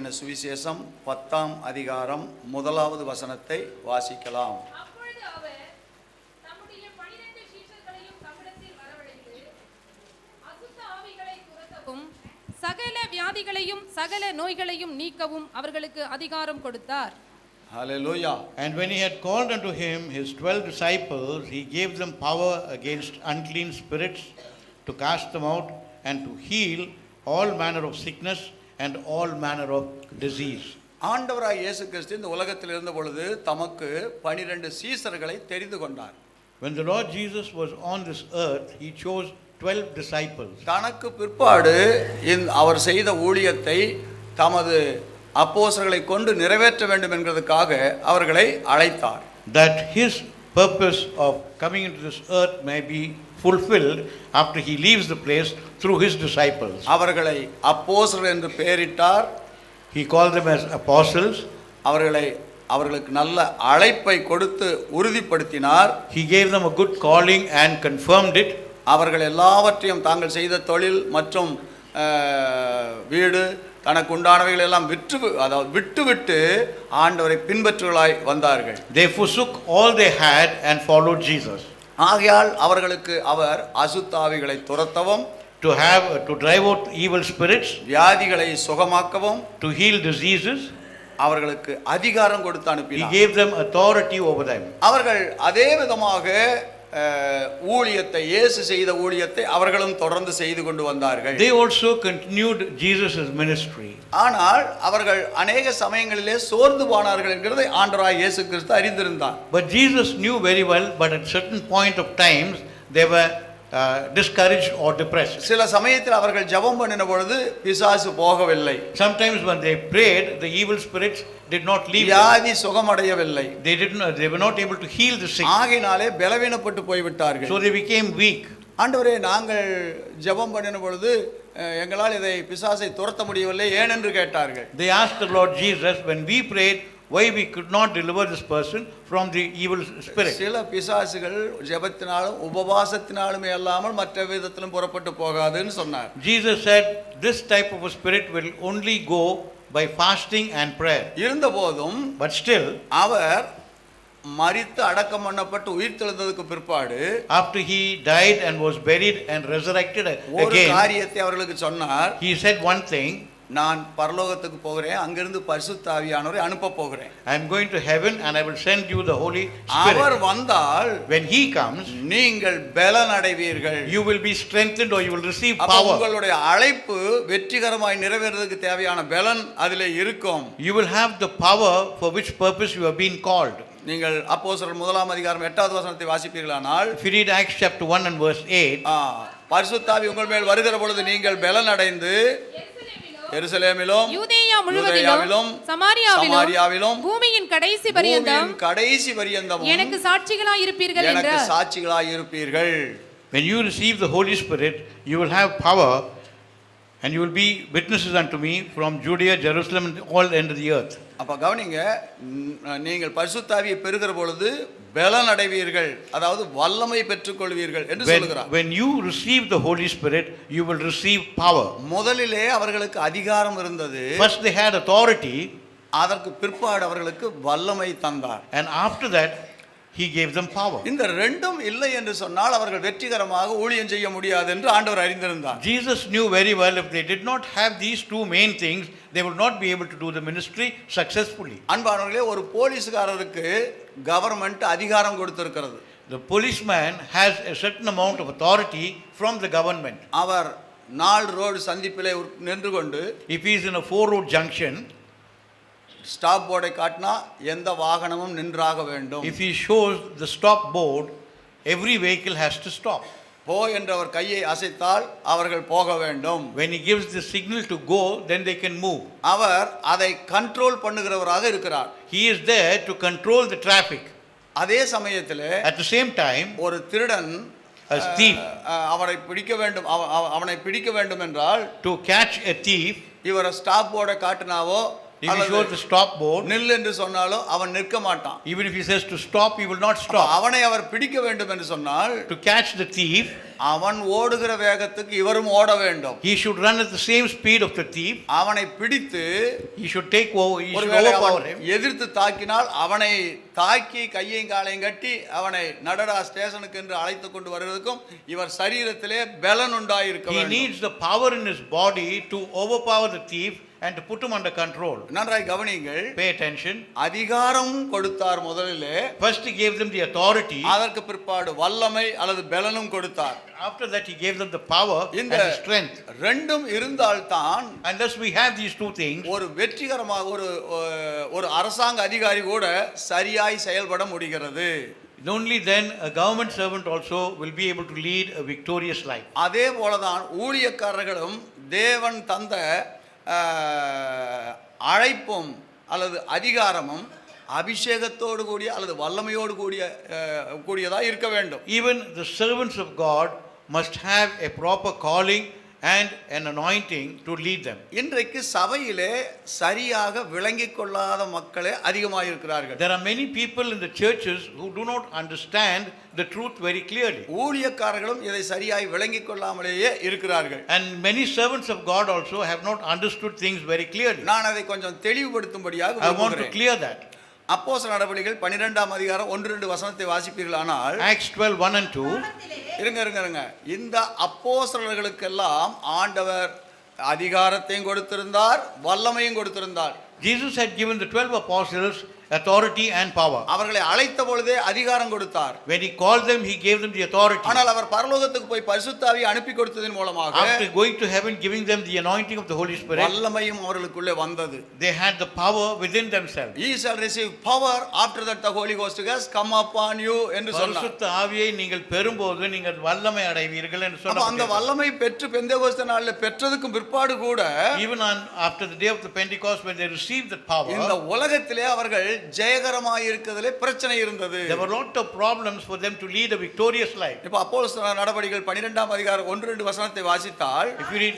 எழுதின சுவிசேஷம் 10ஆம் அதிகாரம் 1வது வசனத்தை வாசிக்கலாம். அப்பொழுது அவர் தம்முடைய 12 சீஷர்களையும் தம்மிடத்தில் வரவழைத்து அசுத்த ஆவிகளை துரத்தவும் சகல வியாதிகளையும் சகல நோய்களையும் நீக்கவும் அவர்களுக்கு அதிகாரம் கொடுத்தார். Hallelujah. And when he had called unto him his 12 disciples, he gave them power against unclean spirits to cast them out and to heal all manner of sickness and all manner of disease. ஆண்டவராய் இயேசு கிறிஸ்து இந்த உலகத்தில் இருந்த பொழுது தமக்கு 12 சீஷர்களை தெரிந்து கொண்டார். When the Lord Jesus was on this earth, he chose 12 disciples. தனக்கு பிற்பாடு அவர் செய்த ஊழியத்தை தமது அப்போஸ்தலர்களை கொண்டு நிறைவேற்ற வேண்டும் என்கிறதுக்காக அவர்களை அழைத்தார். That his purpose of coming into this earth may be fulfilled after he leaves the place through his disciples. அவர்களை அப்போஸ்தலர் என்று பெயரிட்டார். He called them as apostles. அவர்களுக்கு நல்ல அழைப்பை கொடுத்து உறுதிப்படுத்தினார். He gave them a good calling and confirmed it. அவர்கள் எல்லாவற்றையும் தாங்கள் செய்த தொழில் மற்றும் வீடு தனக்கு உண்டானவைகள் எல்லாம் விட்டுவிட்டு ஆண்டவரை பின்பற்றுவர்களாய் வந்தார்கள். They forsook all they had and followed Jesus. ஆகையால் அவர்களுக்கு அவர் அசுத்தாவிகளை துரத்தவும், to drive out evil spirits, வியாதிகளை சுகமாக்கவும், to heal diseases, அவர்களுக்கு அதிகாரம் கொடுத்து அனுப்பினார். He gave them authority over them. அவர்கள் அதே விதமாக ஊழியத்தை, இயேசு செய்த ஊழியத்தை அவர்களும் தொடர்ந்து செய்து கொண்டு வந்தார்கள். They also continued Jesus' ministry. ஆனால் அவர்கள் அநேக சமயங்களிலே சோர்ந்து போனார்கள் என்கிறதை ஆண்டவராய் இயேசு கிறிஸ்து அறிந்திருந்தார். But Jesus knew very well, but at certain point of times they were discouraged or depressed. சில சமயத்தில் அவர்கள் ஜெபம் பண்ணின பொழுது பிசாசு போகவில்லை. Sometimes when they prayed, the evil spirits did not leave. வியாதி சுகமடையவில்லை. They were not able to heal the sick. ஆகையினாலே பலவீனப்பட்டு போய்விட்டார்கள். So they became weak. ஆண்டவரே, நாங்கள் ஜெபம் பண்ணின பொழுது எங்களால் இதை பிசாசை துரத்த முடியவில்லை ஏனென்று கேட்டார்கள். They asked the Lord Jesus, when we prayed, why we could not deliver this person from the evil spirit. சில பிசாசுகள் ஜெபத்தினாலும் உபவாசத்தினாலுமே அல்லாமல் மற்ற விதத்திலும் புறப்பட்டு போகாதுன்னு சொன்னார். Jesus said this type of a spirit will only go by fasting and prayer. இருந்தபோதும் But still, அவர் மரித்து அடக்கம் பண்ணப்பட்டு உயிர் தெழுந்ததுக்கு பிற்பாடு, after he died and was buried and resurrected ஒரு again, காரியத்தை அவர்களுக்கு சொன்னார். he said one thing, நான் பரலோகத்துக்கு போகிறேன், அங்கிருந்து பரிசுத்த ஆவியானவரை அனுப்ப போகிறேன். I am going to heaven and I will send you the Holy Spirit. அவர் வந்தால், when he comes, நீங்கள் பலன் அடைவீர்கள். you will be strengthened or you will receive power. உங்களுடைய அழைப்பு வெற்றிகரமாய் நிறைவேறுவதற்கு தேவையான பலன் அதிலே இருக்கும். You will have the power for which purpose you have been called. நீங்கள் அப்போஸ்தலர் 1ஆம் அதிகாரம் 8வது வசனத்தை வாசிப்பீர்களானால், if you read Acts chapter 1 and verse 8, பரிசுத்த ஆவி உங்கள் மேல் வருகிற பொழுது நீங்கள் பலன் அடைந்து எருசலேமிலும் யூதேயா முழுவதிலும் சமாரியாவிலும் பூமியின் கடைசி பரியந்தம் எனக்கு சாட்சிகளாய் இருப்பீர்கள். When you receive the Holy Spirit, you will have power and you will be witnesses unto me from Judea, Jerusalem and all end of the earth. அப்ப கவனிங்க, நீங்கள் பரிசுத்த ஆவியை பெறுகிற பொழுது பலன் அடைவீர்கள், அதாவது வல்லமை பெற்றுக்கொள்வீர்கள் என்று சொல்கிறார். When you receive the Holy Spirit, you will receive power. முதலிலே அவர்களுக்கு அதிகாரம் இருந்தது. First they had authority. அதற்கு பிற்பாடு அவர்களுக்கு வல்லமை தந்தார். And after that he gave them power. இந்த ரெண்டும் இல்லை என்று சொன்னால் அவர்கள் வெற்றிகரமாக ஊழியம் செய்ய முடியாது என்று ஆண்டவர் அறிந்திருந்தார். Jesus knew very well if they did not have these two main things, they would not be able to do the ministry successfully. அன்பானவர்களே, ஒரு போலீஸ்காரருக்கு கவர்மெண்ட் அதிகாரம் கொடுத்திருக்கிறது. The policeman has a certain amount of authority from the government. அவர் 4 road சந்திப்பிலே நின்று கொண்டு, if he is in a 4 road junction, stop போர்டை காட்டினா எந்த வாகனமும் நின்றாக வேண்டும். if he shows the stop board, every vehicle has to stop. போ என்று அவர் கையை அசைத்தால் அவர்கள் போக வேண்டும். when he gives the signal to go, then they can move. அவர் அதை கண்ட்ரோல் பண்ணுகிறவராக இருக்கிறார். he is there to control the traffic. அதே சமயத்திலே at the same time, ஒரு திருடன், a thief, அவனை பிடிக்க வேண்டும் என்றால், to catch a thief, இவரை ஸ்டாப் போர்டை காட்டினாவோ If he shows the stop board, நில் என்று சொன்னாலும் அவன் நிற்க மாட்டான். even if he says to stop, he will not stop. அவனை அவர் பிடிக்க வேண்டும் என்று சொன்னால், To catch the thief, அவன் ஓடுகிற வேகத்துக்கு இவரும் ஓட வேண்டும். he should run at the same speed of the thief. அவனை பிடித்து He should take over, he should ஒருவேளை overpower அவன் him. எதிர்த்து தாக்கினால் அவனை தாக்கி கையையும் காலையும் கட்டி அவனை நடடா ஸ்டேஷனுக்கு என்று அழைத்து கொண்டு வருவதற்கும் இவர் சரீரத்திலே பலன் உண்டாயிருக்க He வேண்டும். needs the power in his body to overpower the thief and to put him under control. நன்றாய் கவனியுங்கள். Pay attention. அதிகாரம் கொடுத்தார் முதலிலே. First he gave them the authority. அதற்கு பிற்பாடு வல்லமை அல்லது பலனும் கொடுத்தார். After that he gave them the power and the strength. ரெண்டும் இருந்தால்தான், Unless we have these two things, ஒரு வெற்றிகரமாக ஒரு அரசாங்க அதிகாரி கூட சரியாய் செயல்பட முடிகிறது. only then a government servant also will be able to lead a victorious life. அதே போலதான் ஊழியக்காரர்களும் தேவன் தந்த அழைப்பும் அல்லது அதிகாரமும் அபிஷேகத்தோடு கூடிய அல்லது வல்லமையோடு கூடியதா இருக்க வேண்டும். Even the servants of God must have a proper calling and an anointing to lead them. இன்றைக்கு சபையிலே சரியாக விளங்கிக் கொள்ளாத மக்களே அதிகமாக இருக்கிறார்கள். There are many people in the churches who do not understand the truth very clearly. ஊழியக்காரர்களும் இதை சரியாய் விளங்கிக் கொள்ளாமலேயே இருக்கிறார்கள். And many servants of God also have not understood things very clearly. நான் அதை கொஞ்சம் தெளிவுபடுத்தும்படியாக I want to clear that. அப்போஸ்தலர் நடபடிகள் 12ஆம் அதிகாரம் 1-2 வசனத்தை வாசிப்பீர்களானால், Acts 12:1 and 2. இருங்க இந்த அப்போஸ்தலர்களுக்கெல்லாம் ஆண்டவர் அதிகாரத்தையும் கொடுத்திருந்தார், வல்லமையும் கொடுத்திருந்தார். Jesus had given the 12 apostles authority and power. அவர்களை அழைத்த பொழுதே அதிகாரம் கொடுத்தார். When he called them, he gave them the authority. ஆனால் அவர் பரலோகத்துக்கு போய் பரிசுத்த ஆவியை அனுப்பி கொடுத்ததின் மூலமாக, After going to heaven, giving them the anointing of the Holy Spirit, வல்லமையும் அவர்களுக்குள்ளே வந்தது. they had the power within themselves. Ye shall receive power after that the Holy Ghost has come upon you என்று சொன்னார். பரிசுத்த ஆவியை நீங்கள் பெறும்போது நீங்கள் வல்லமை அடைவீர்கள் என்று அப்ப அந்த சொன்னார். வல்லமை பெற்று பெந்தேகோஸ்தே நாளில் பெற்றதுக்கு பிற்பாடு கூட, Even after the day of the Pentecost, when they received that power, இந்த உலகத்திலே அவர்கள் ஜெயகரமாய் இருக்கிறதிலே பிரச்சனை இருந்தது. there were a lot of problems for them to lead a victorious life. இப்ப அப்போஸ்தலர் நடபடிகள் 12ஆம் அதிகாரம் 1-2 வசனத்தை வாசித்தால், If you read,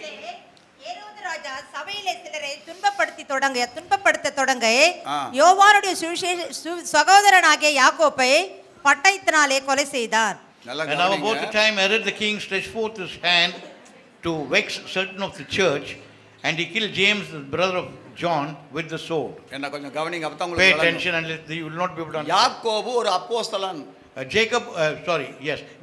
ஏரோது ராஜா சபையிலே சிலரை துன்பப்படுத்த தொடங்க ஆ. யோவானுடைய சகோதரனாகிய யாக்கோப்பை பட்டயத்தினாலே கொலை செய்தார். நல்லா and about கவனிங்க. the time Herod the king stretched forth his hand to vex certain of the church, and he killed James, the brother of John, with the sword. என்ன கொஞ்சம் கவனிங்க, அப்பதான் Pay உங்களுக்கு விளங்கும். attention, and you will not be able to understand. யாக்கோபு ஒரு அப்போஸ்தலன்.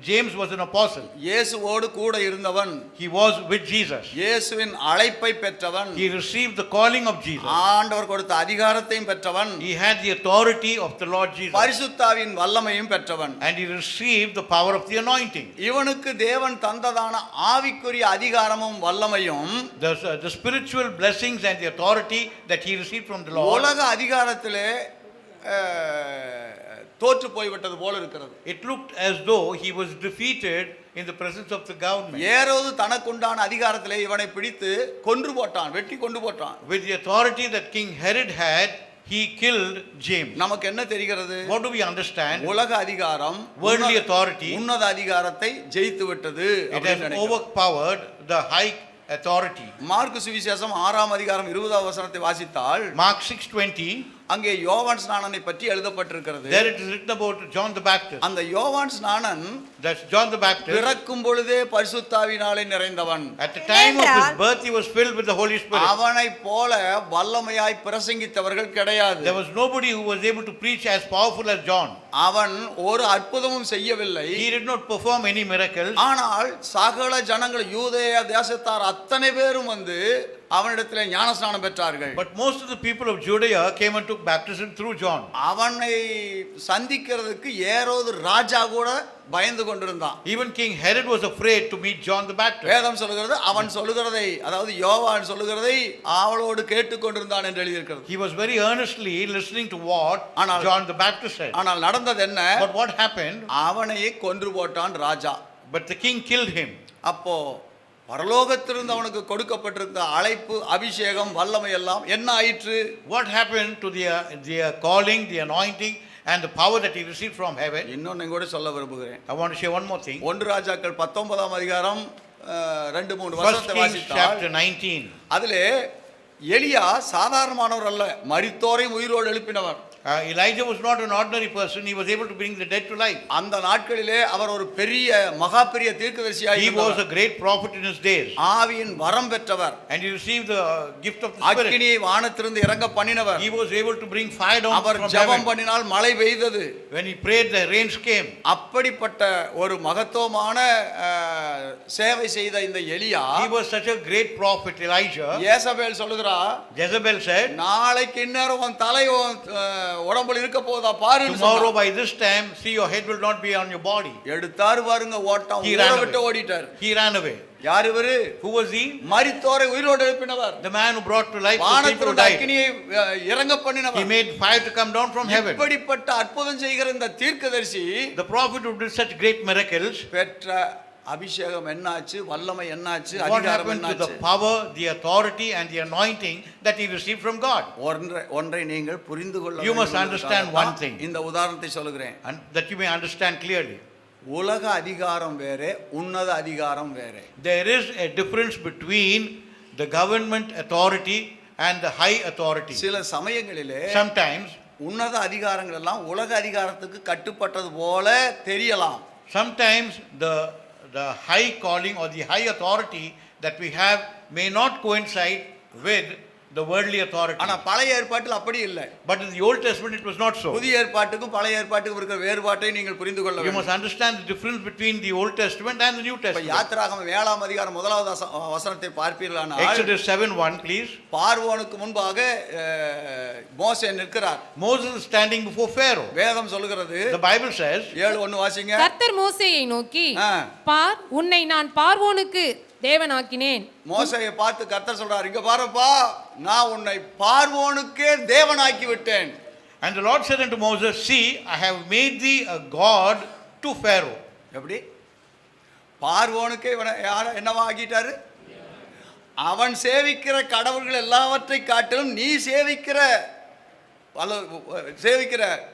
James was an apostle. இயேசுவோடு கூட இருந்தவன். He was with Jesus. இயேசுவின் அழைப்பை பெற்றவன். He received the calling of Jesus. ஆண்டவர் கொடுத்த அதிகாரத்தையும் பெற்றவன். He had the authority of the Lord Jesus. பரிசுத்த ஆவியின் வல்லமையும் பெற்றவன். And he received the power of the anointing. இவனுக்கு தேவன் தந்ததான ஆவிக்குரிய அதிகாரமும் வல்லமையும், The spiritual blessings and the authority that he received from the Lord, உலக அதிகாரத்திலே தோற்று போய்விட்டது போல இருக்கிறது. it looked as though he was defeated in the presence of the government. ஏரோது தனக்குண்டான அதிகாரத்திலே இவனை பிடித்து கொன்று போட்டான், வெட்டி கொண்டு போட்டான். With the authority that King Herod had, he killed James. நமக்கு என்ன தெரிகிறது? What do we understand? உலக அதிகாரம், Worldly authority, உன்னத அதிகாரத்தை ஜெயித்து விட்டது. it has overpowered the high authority. Mark சுவிசேஷம் 6ஆம் அதிகாரம் 20ஆம் வசனத்தை வாசித்தால், Mark 6:20, அங்கே யோவான் ஸ்நானனை பற்றி எழுதப்பட்டிருக்கிறது. there it is written about John the Baptist. அந்த யோவான் ஸ்நானன் That's John the Baptist. பிறக்கும் பொழுதே பரிசுத்த ஆவியினாலே நிறைந்தவன். At the time of his birth, he was filled with the Holy Spirit. அவனை போல வல்லமையாய் பிரசங்கித்தவர்கள் கிடையாது. There was nobody who was able to preach as powerful as John. அவன் ஒரு அற்புதமும் செய்யவில்லை. He did not perform any miracles. ஆனால் சகல ஜனங்கள் யூதேய தேசத்தார் அத்தனை பேரும் வந்து அவனிடத்திலே ஞானஸ்நானம் பெற்றார்கள். But most of the people of Judea came and took baptism through John. அவனை சந்திக்கிறதுக்கு ஏரோது ராஜா கூட பயந்து கொண்டிருந்தான். Even King Herod was afraid to meet John the Baptist. வேதம் சொல்லுகிறது அவன் சொல்லுகிறதை, அதாவது யோவான் சொல்லுகிறதை அவளோடு கேட்டுக்கொண்டிருந்தான் என்று எழுதியிருக்கிறது. He was very earnestly listening to what John the Baptist said. ஆனால் நடந்தது என்ன? But what happened? அவனையே கொன்று போட்டான் ராஜா. But the king killed him. அப்போ பரலோகத்திலிருந்து அவனுக்கு கொடுக்கப்பட்டிருந்த அழைப்பு, அபிஷேகம், வல்லமை எல்லாம் என்ன ஆயிற்று? What happened to the calling, the anointing and the power that he received from heaven? இன்னொன்னு கூட சொல்ல விரும்புகிறேன். I want to share one more thing. 1 ராஜாக்கள் 19ஆம் அதிகாரம் 2-3 First வசனத்தை Kings வாசித்தால், chapter 19. அதிலே எலியா சாதாரணமானவர் அல்ல, மரித்தோரையும் உயிரோடு எழுப்பினவர். Elijah was not an ordinary person. He was able to bring the dead to life. அந்த நாட்களிலே அவர் ஒரு பெரிய மகா பெரிய தீர்க்கதரிசியாய் He இருந்தார். was a great prophet in his days. ஆவியின் வரம் பெற்றவர். And he received the gift of the Spirit. அக்கினியை வானத்திலிருந்து இறங்க பண்ணினவர். He was able to bring fire down our from ஜெபம் heaven. பண்ணினால் மழை பெய்தது. When he prayed, the rains came. அப்படிப்பட்ட ஒரு மகத்துவமான சேவை செய்த இந்த எலியா, He was such a great prophet, Elijah. Jezebel சொல்லுகிறா, Jezebel said, நாளைக்கு இந்நேரம் உன் தலை உடம்புல இருக்க போதா பாரு. tomorrow by this time, see, your head will not be on your body. எடுத்தாரு பாருங்க ஓட்டம், He ஊரை ran விட்டு away. ஓடிட்டார். He ran away. யார் இவரு? Who was he? மரித்தோரை உயிரோடு எழுப்பினவர். The man who brought to life the people who வானத்திலிருந்து died. அக்கினியை இறங்க He பண்ணினவர். made fire to come down from heaven. இப்படிப்பட்ட அற்புதம் செய்கிற இந்த தீர்க்கதரிசி The prophet who did such great miracles, பெற்ற அபிஷேகம் என்னாச்சு, வல்லமை என்னாச்சு, what அதிகாரம் happened to the என்னாச்சு? power, the authority and the anointing that he received from God? ஒன்றை நீங்கள் புரிந்து கொள்ள You must வேண்டும் understand என்பதற்காக one தான் thing. இந்த உதாரணத்தை சொல்லுகிறேன். And that you may understand clearly. உலக அதிகாரம் வேறே, உன்னத அதிகாரம் வேறே. There is a difference between the government authority and the high authority. சில சமயங்களிலே Sometimes, உன்னத அதிகாரங்கள் எல்லாம் உலக அதிகாரத்துக்கு கட்டுப்பட்டது போல தெரியலாம். sometimes the high calling or the high authority that we have may not coincide with the worldly authority. ஆனா பழைய ஏற்பாட்டில் அப்படி இல்லை. But in the Old Testament it was not so. புதிய ஏற்பாட்டுக்கும் பழைய ஏற்பாட்டுக்கும் இருக்கிற வேறுபாட்டை நீங்கள் புரிந்து கொள்ள You must வேண்டும். understand the difference between the Old Testament and the New இப்ப Testament. யாத்திராகமம் 7ஆம் அதிகாரம் 1வது வசனத்தை பார்ப்பீர்களானால், Exodus 7:1, please. பார்வோனுக்கு முன்பாக மோசே நிற்கிறார். Moses is standing before Pharaoh. வேதம் சொல்லுகிறது, The Bible says, 7:1 வாசிங்க. கர்த்தர் மோசேயை நோக்கி, ஆ. பார், உன்னை நான் பார்வோனுக்கு தேவனாக்கினேன். மோசேயை பார்த்து கர்த்தர் சொல்றார், இங்க பாருப்பா, நான் உன்னை பார்வோனுக்கே தேவனாக்கி விட்டேன். and the Lord said unto Moses, see, I have made thee a god to Pharaoh. எப்படி? பார்வோனுக்கே என்னவா ஆக்கிட்டாரு? அவன் சேவிக்கிற கடவுள்கள் எல்லாவற்றை காட்டிலும் நீ சேவிக்கிற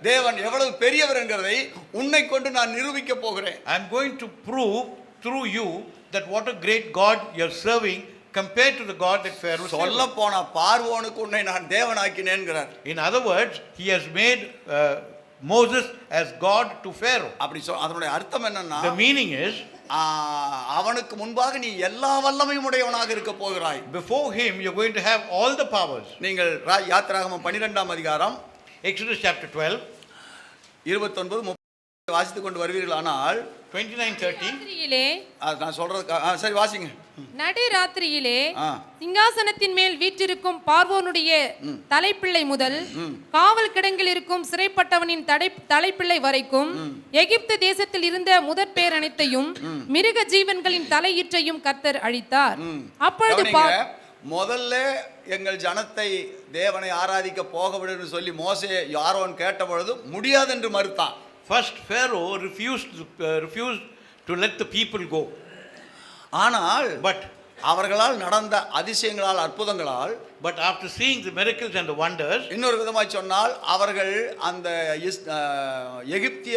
தேவன் எவ்வளவு பெரியவர் என்கிறதை உன்னை கொண்டு நான் நிரூபிக்க போகிறேன். I am going to prove through you that what a great God you are serving compared to the God that Pharaoh served. சொல்ல போனா பார்வோனுக்கு உன்னை நான் தேவனாக்கினேன்கிறார். In other words, he has made Moses as God to Pharaoh. அப்படி அதனுடைய அர்த்தம் என்னன்னா, The meaning is, அவனுக்கு முன்பாக நீ எல்லா வல்லமையும் உடையவனாக இருக்க போகிறாய். before him you are going to have all the powers. நீங்கள் யாத்திராகமம் 12ஆம் அதிகாரம் Exodus chapter 12, 29-30 வாசித்துக் கொண்டு வருவீர்களானால், 29-30. ராத்திரியிலே, நான் சொல்றது சரி வாசிங்க. நடுராத்திரியிலே ஆ. சிங்காசனத்தின் மேல் வீற்றிருக்கும் பார்வோனுடைய தலைப்பிள்ளை முதல் காவல் கிடங்கில் இருக்கும் சிறைப்பட்டவனின் தலைப்பிள்ளை வரைக்கும் எகிப்து தேசத்தில் இருந்த முதற் பேர் அனைத்தையும் மிருக ஜீவன்களின் தலையீற்றையும் கர்த்தர் அழித்தார். அப்பொழுது முதல்ல எங்கள் ஜனத்தை தேவனை ஆராதிக்க போக விடுன்னு சொல்லி மோசே ஆரோன் கேட்ட பொழுது முடியாது என்று மறுத்தான். First Pharaoh refused to let the people go. ஆனால் But அவர்களால் நடந்த அதிசயங்களால் அற்புதங்களால், but after seeing the miracles and the wonders, இன்னொரு விதமாய் சொன்னால் அவர்கள் அந்த எகிப்திய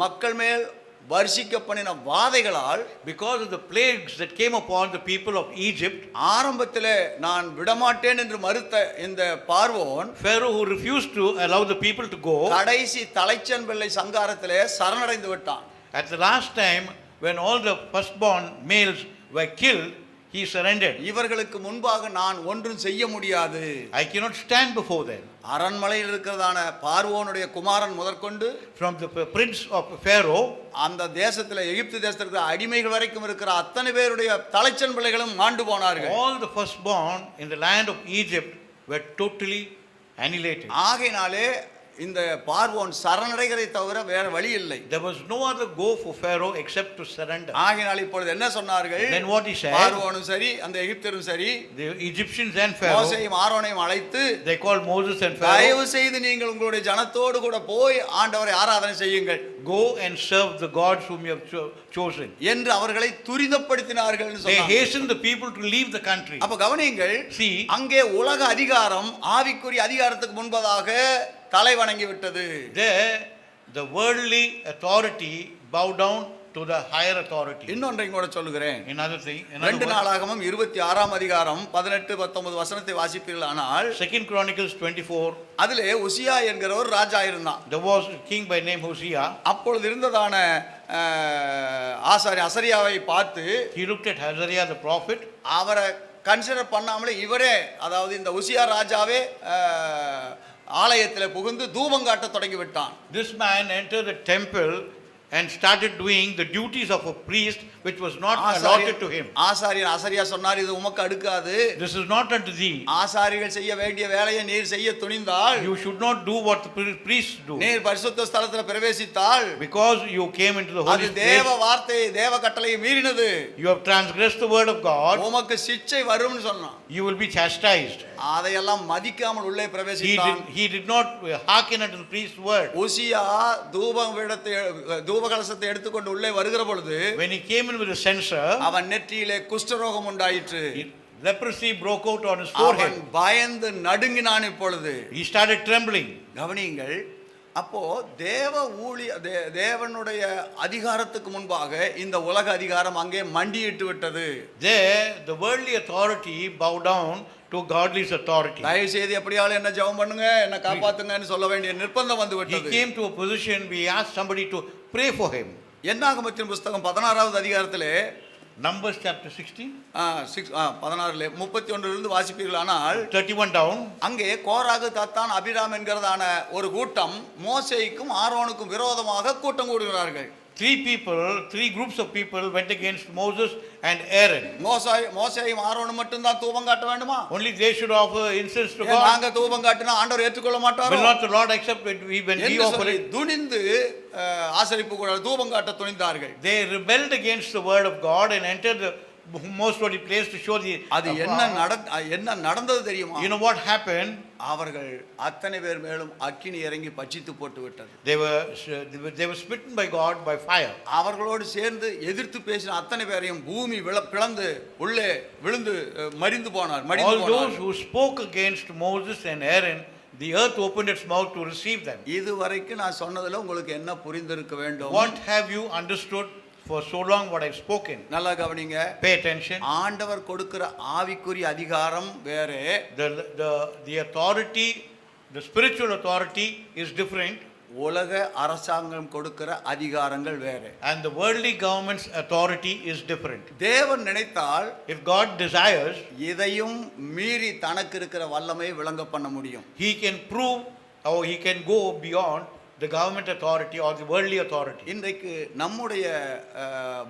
மக்கள் மேல் வர்ஷிக்க பண்ணின வாதைகளால், because of the plagues that came upon the people of Egypt, ஆரம்பத்திலே நான் விடமாட்டேன் என்று மறுத்த இந்த பார்வோன், Pharaoh who refused to allow the people to go, கடைசி தலைச்சன் பிள்ளை சங்காரத்திலே சரணடைந்து விட்டான். at the last time when all the firstborn males were killed, he surrendered. இவர்களுக்கு முன்பாக நான் ஒன்றும் செய்ய முடியாது. I cannot stand before them. அரண்மனையில் இருக்கிறதான பார்வோனுடைய குமாரன் முதற்கொண்டு, From the prince of Pharaoh, அந்த தேசத்தில் எகிப்து தேசத்தில் இருக்கிற அடிமைகள் வரைக்கும் இருக்கிற அத்தனை பேருடைய தலைச்சன் பிள்ளைகளும் மாண்டு போனார்கள். all the firstborn in the land of Egypt were totally annihilated. ஆகையினாலே இந்த பார்வோன் சரணடைகிறதை தவிர வேற வழி இல்லை. There was no other go for Pharaoh except to surrender. ஆகையினால இப்பொழுது என்ன சொன்னார்கள்? Then what he said, பார்வோனும் சரி அந்த எகிப்தரும் சரி, the Egyptians and Pharaoh, மோசேயும் ஆரோனையும் அழைத்து, they called Moses and Pharaoh, தயவு செய்து நீங்கள் உங்களுடைய ஜனத்தோடு கூட போய் ஆண்டவரை ஆராதனை செய்யுங்கள், go and serve the gods whom you have chosen, என்று அவர்களை துரிதப்படுத்தினார்கள் என்று they சொன்னார்கள். hastened the people to leave the country. அப்ப கவனியுங்கள், See, அங்கே உலக அதிகாரம் ஆவிக்குரிய அதிகாரத்துக்கு முன்பதாக தலை வணங்கி விட்டது. there the worldly authority bowed down to the higher authority. இன்னொன்றையும் கூட சொல்லுகிறேன். Another thing, 2 நாளாகமம் 26ஆம் அதிகாரம் 18 19 வசனத்தை வாசிப்பீர்களானால் 2 Chronicles 24, அதிலே உசியா என்கிற ஒரு ராஜா இருந்தான். there was a king by name Hosea. அப்பொழுது இருந்ததான அசரியாவை பார்த்து He looked at Azariah the prophet. அவரை கன்சிடர் பண்ணாமலே இவரே, அதாவது இந்த உசியா ராஜாவே ஆலயத்தில் புகுந்து தூபம் காட்ட தொடங்கி விட்டான். This man entered the temple and started doing the duties of a priest which was not allotted to him. ஆசாரியன் அசரியா சொன்னார், இது உமக்கு அடுக்காது. This is not unto thee. ஆசாரிகள் செய்ய வேண்டிய வேலையை நீர் செய்ய துணிந்தால், You should not do what the priests do. நீர் பரிசுத்த ஸ்தலத்தில் பிரவேசித்தால், Because you came into the holy அது தேவ place, வார்த்தையை தேவ கட்டளையை மீறினது, you have transgressed the word of God, உமக்கு சிட்சை வரும்னு சொன்னான். you will be chastised. அதையெல்லாம் மதிக்காமல் உள்ளே பிரவேசித்தான். He did not hearken unto the priest's word. உசியா தூப கலசத்தை எடுத்துக்கொண்டு உள்ளே வருகிற பொழுது When he came in with a censer, அவன் நெற்றியிலே குஷ்டரோகம் உண்டாயிற்று. leprosy broke out on his அவன் forehead. பயந்து நடுங்கினான். இப்பொழுது He started trembling. கவனியுங்கள், அப்போ தேவனுடைய அதிகாரத்துக்கு முன்பாக இந்த உலக அதிகாரம் அங்கே மண்டியிட்டு விட்டது. There the worldly authority bowed down to godly's authority. தயவு செய்து எப்படியாவது என்ன ஜெபம் பண்ணுங்க, என்ன காப்பாத்துங்கன்னு சொல்ல வேண்டிய நிர்பந்தம் வந்து He விட்டது. came to a position we asked somebody to pray for him. என்னாகமத்தின் புஸ்தகம் 16வது அதிகாரத்திலே Numbers chapter 16, 16 31 இருந்து வாசிப்பீர்களானால் 31 down. அங்கே கோராகு தாத்தான் அபிராம் என்கிறதான ஒரு கூட்டம் மோசேக்கும் ஆரோனுக்கும் விரோதமாக கூட்டம் கூடுகிறார்கள். Three groups of people went against Moses and Aaron. மோசேயும் ஆரோனும் மட்டும்தான் தூபம் காட்ட வேண்டுமா? Only they should offer incense to God. நாங்க தூபம் காட்டினா ஆண்டவர் ஏற்றுக்கொள்ள மாட்டாரோ? Will not the Lord accept when we offer it? துணிந்து ஆசரிப்பு கூட தூபம் காட்ட துணிந்தார்கள். They rebelled against the word of God and entered the most holy place to show the. அது என்ன நடந்தது தெரியுமா? You know what happened? அவர்கள் அத்தனை பேர் மேலும் அக்கினி இறங்கி பட்சித்து போட்டு விட்டது. They were smitten by God by fire. அவர்களோடு சேர்ந்து எதிர்த்து பேசின அத்தனை பேரையும் பூமி பிளந்து உள்ளே விழுந்து மரிந்து போனார். All those who spoke against Moses and Aaron, the earth opened its mouth to receive them. இதுவரைக்கும் நான் சொன்னதுல உங்களுக்கு என்ன புரிந்திருக்க வேண்டும்? What have you understood for so long what I've spoken? நல்லா கவனிங்க. Pay attention. ஆண்டவர் கொடுக்கிற ஆவிக்குரிய அதிகாரம் வேறே. The authority, the spiritual authority is different. உலக அரசாங்கம் கொடுக்கிற அதிகாரங்கள் வேறே. And the worldly government's authority is different. தேவன் நினைத்தால், if God desires, இதையும் மீறி தனக்கு இருக்கிற வல்லமை விளங்க பண்ண முடியும். He can prove or he can go beyond the government authority or the worldly authority. இன்றைக்கு நம்முடைய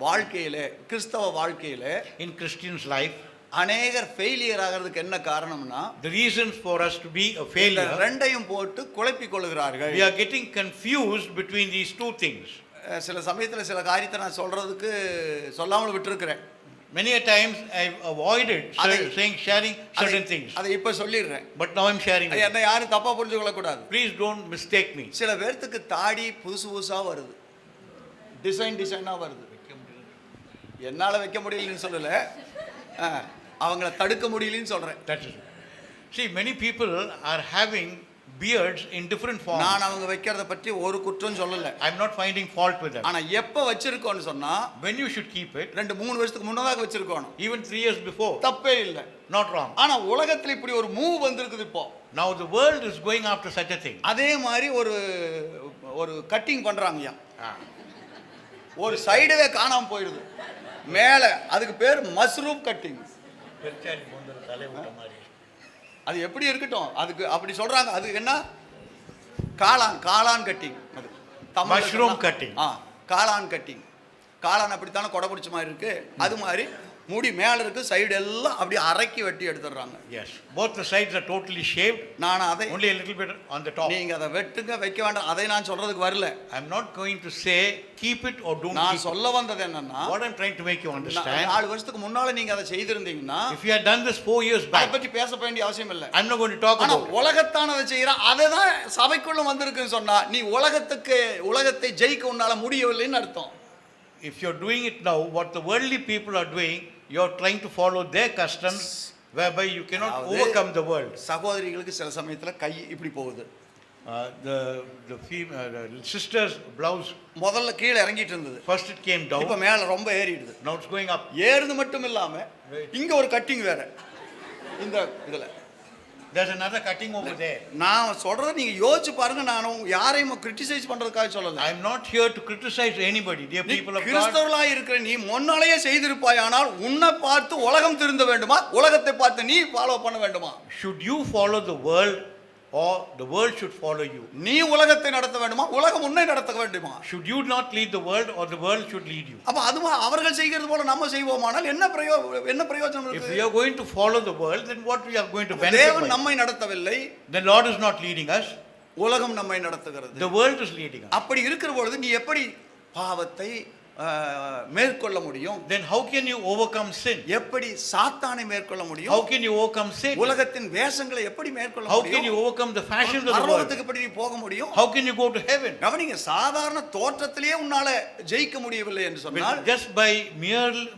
வாழ்க்கையிலே, கிறிஸ்தவ வாழ்க்கையிலே, in Christian's life, அநேகர் ஃபெயிலியர் ஆகிறதுக்கு என்ன காரணம்னா, the reasons for us to be a failure, ரெண்டையும் போட்டு குழப்பிக் கொள்கிறார்கள். we are getting confused between these two things. சில சமயத்தில் சில காரியத்தை நான் சொல்றதுக்கு சொல்லாமல் விட்டுருக்கிறேன். Many a times I've avoided sharing certain things. அதை இப்ப சொல்லிடுறேன். But now I'm sharing it. என்ன யாரும் தப்பா புரிஞ்சு கொள்ள கூடாது. Please don't mistake me. சில பேர்த்துக்கு தாடி புதுசா வருது, டிசைனா வருது. என்னால வைக்க முடியலன்னு சொல்லல, அவங்கள தடுக்க முடியலன்னு சொல்றேன். That's it. See, many people are having beards in different forms. நான் அவங்க வைக்கிறத பற்றி ஒரு குற்றம் சொல்லல. I'm not finding fault with them. ஆனா எப்ப வச்சிருக்கோம்னு சொன்னா, when you should keep it, 2-3 வருஷத்துக்கு முன்னதாக வச்சிருக்கோம். even 3 years before. தப்பே இல்ல. Not wrong. ஆனா உலகத்துல இப்படி ஒரு மூவ் வந்திருக்குது இப்போ. Now the world is going after such a thing. அதே மாதிரி ஒரு கட்டிங் பண்றாங்கயா. ஒரு சைடுவே காணாம போயிடுது. மேல அதுக்கு பேர் மஷ்ரூம் கட்டிங். அது எப்படி இருக்கட்டும், அதுக்கு அப்படி சொல்றாங்க. அது என்ன? காளான் கட்டிங். அது மஷ்ரூம் கட்டிங். காளான் கட்டிங். காளான் அப்படித்தானே கொடை பிடிச்ச மாதிரி இருக்கு. அது மாதிரி முடி மேல இருக்கு, சைடு எல்லாம் அப்படி அரைக்கி வெட்டி எடுத்துறாங்க. Yes, both the sides are totally shaved. நான் அதை only a little bit on the top. நீங்க அதை வெட்டுங்க வைக்க வேண்டாம், அதை நான் சொல்றதுக்கு வரல. I'm not going to say keep it or don't. நான் சொல்ல வந்தது என்னன்னா, what I'm trying to make you understand, 4 வருஷத்துக்கு முன்னால நீங்க அதை செய்திருந்தீங்கன்னா, if you had done this 4 years back, அதை பத்தி பேச வேண்டிய அவசியம் இல்லை. I'm not going to talk about it. உலகத்தான அதை செய்யற, அதுதான் சபைக்குள்ள வந்திருக்குன்னு சொன்னா, நீ உலகத்தை ஜெயிக்க உன்னால முடியவில்லைன்னு அர்த்தம். If you're doing it now, what the worldly people are doing, you're trying to follow their customs whereby you cannot overcome the world. சகோதரிகளுக்கு சில சமயத்துல கை இப்படி போகுது. the sister's blouse, முதல்ல கீழே இறங்கிட்டு இருந்தது, first it came இப்ப down, மேல ரொம்ப ஏறிடுது. now it's going up. ஏறுது மட்டும் இல்லாம இங்க ஒரு கட்டிங் வேற இந்த இதுல. There's another cutting over there. நான் சொல்றத நீங்க யோசிச்சு பாருங்க. நான் யாரையும் கிரிட்டிசைஸ் பண்றதுக்காக சொல்லல. I'm not here to criticize anybody, dear நீ people of God. கிறிஸ்தவர்களாய் இருக்கிற நீ முன்னாலேயே செய்திருப்பாயானால் உன்னை பார்த்து உலகம் திருந்த வேண்டுமா, உலகத்தை பார்த்து நீ ஃபாலோ பண்ண வேண்டுமா? Should you follow the world or the world should follow you? நீ உலகத்தை நடத்த வேண்டுமா, உலகம் உன்னை நடத்த வேண்டுமா? Should you not lead the world or the world should lead you? அப்ப அதுவா அவர்கள் செய்கிறது போல நம்ம செய்வோமானால் என்ன பிரயோஜனம் If இருக்கு? we are going to follow the world, then what we are going to benefit தேவன் by? நம்மை நடத்தவில்லை, The Lord is not leading us, உலகம் நம்மை நடத்துகிறது. the world is leading us. அப்படி இருக்கிற பொழுது நீ எப்படி பாவத்தை மேற்கொள்ள முடியும்? Then how can you overcome sin? எப்படி சாத்தானை மேற்கொள்ள How முடியும்? can you overcome sin? உலகத்தின் வேஷங்களை எப்படி மேற்கொள்ள How can முடியும்? you overcome the fashions of the world? பரலோகத்துக்கு எப்படி நீ போக முடியும்? How can you go to heaven? கவனிங்க, சாதாரண தோற்றத்திலேயே உன்னால ஜெயிக்க முடியவில்லை என்று சொன்னால் Just by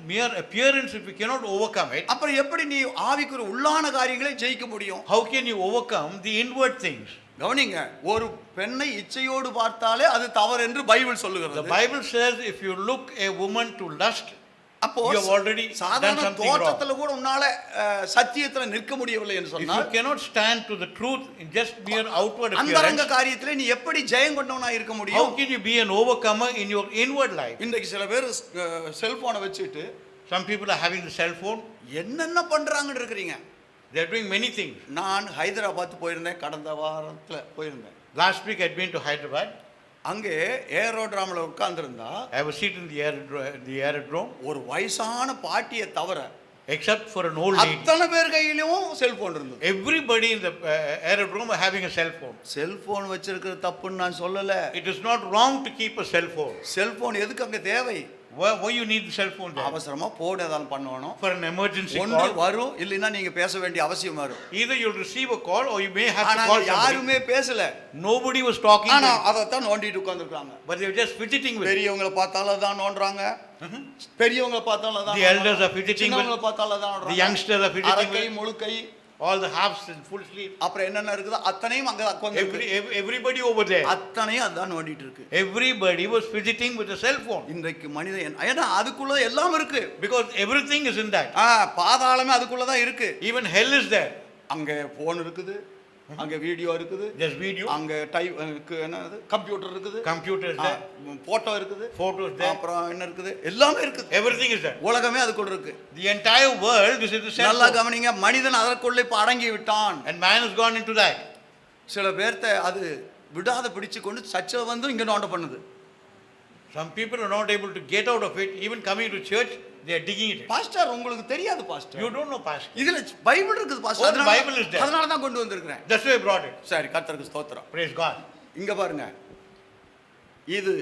mere appearance, if you cannot overcome it, அப்புறம் எப்படி நீ ஆவிக்குரிய உள்ளான காரியங்களை ஜெயிக்க முடியும்? how can you overcome the inward things? கவனிங்க, ஒரு பெண்ணை இச்சையோடு பார்த்தாலே அது தவறு என்று பைபிள் The சொல்லுகிறது. Bible says if you look a woman to lust, அப்போ you have already done சாதாரண something wrong. தோற்றத்துல கூட உன்னால சத்தியத்துல நிற்க முடியவில்லை என்று If you சொன்னால் cannot stand to the truth in just mere outward அந்தரங்க appearance, காரியத்திலே நீ எப்படி ஜெயம் கொண்டவனா இருக்க how முடியும்? can you be an overcomer in your inward life? இன்றைக்கு சில பேர் செல்போனை வச்சுட்டு Some people are having the cell phone, என்னென்ன பண்றாங்கன்னு இருக்கிறீங்க. they are doing many things. நான் ஹைதராபாத் போயிருந்தேன், கடந்த வாரத்துல போயிருந்தேன். Last week I had been to Hyderabad. அங்கே ஏரோட்ராம்ல உட்கார்ந்திருந்தா I was seated in the aerodrome, ஒரு வயசான பாட்டியை தவிர except for an old lady. அத்தனை பேர் கையிலும் செல்போன் இருந்தது. Everybody in the aerodrome are having a cell phone. Cellphone வச்சிருக்கிறது தப்புன்னு நான் சொல்லல. It is not wrong to keep a cell phone. Cellphone எதுக்கு அங்க தேவை? Why you need the cell phone there? அவசரமா போன் ஏதாவது பண்ணணும், For an emergency ஒன்று call. வரும், இல்லைன்னா நீங்க பேச வேண்டிய அவசியம் வரும். Either you'll receive a call or you may have to ஆனா call somebody. யாருமே பேசல, Nobody was talking, ஆனா அதைத்தான் நோண்டிட்டு உட்கார்ந்துருக்காங்க. but they were just fidgeting with it. பெரியவங்களை பார்த்தாலும் அதான் நோண்டுறாங்க, பெரியவங்களை பார்த்தாலும் அதான் The elders are fidgeting with சின்னவங்களை பார்த்தாலும் அதான் the நோண்டுறாங்க. youngsters are fidgeting அரைக்கை with முழுக்கை all the halves in full sleep. அப்புறம் என்னென்ன இருக்குதோ அத்தனையும் அங்க உட்கார்ந்து Everybody over there. அத்தனையும் அதான் நோண்டிட்டு இருக்கு. Everybody was fidgeting with the cell phone இன்றைக்கு மனிதன் ஏன்னா அதுக்குள்ள எல்லாம் இருக்கு. because everything is in that. பாதாளமே அதுக்குள்ள தான் இருக்கு. Even hell is there. அங்க போன் இருக்குது, அங்க வீடியோ இருக்குது, There's video, அங்க என்னது கம்ப்யூட்டர் இருக்குது, computer is there, போட்டோ இருக்குது, photos there, அப்புறம் என்ன இருக்குது, எல்லாமே இருக்குது. everything is there. உலகமே அதுக்குள்ள இருக்கு. The entire world is in the cell நல்லா phone. கவனிங்க, மனிதன் அதற்குள்ள இப்ப அடங்கி விட்டான். And man has gone into that. சில பேர்த்த அது விடாத பிடிச்சு கொண்டு சர்ச்சை வந்து இங்க நோண்ட பண்ணுது. Some people are not able to get out of it. Even coming to church, they are digging it. Pastor உங்களுக்கு தெரியாது pastor. You don't know, pastor. இதுல பைபிள் இருக்குது Oh, pastor. the Bible is there. அதனால தான் கொண்டு வந்திருக்கிறேன். That's why I brought it. சரி, கர்த்தருக்கு ஸ்தோத்திரம். Praise God. இங்க பாருங்க, இது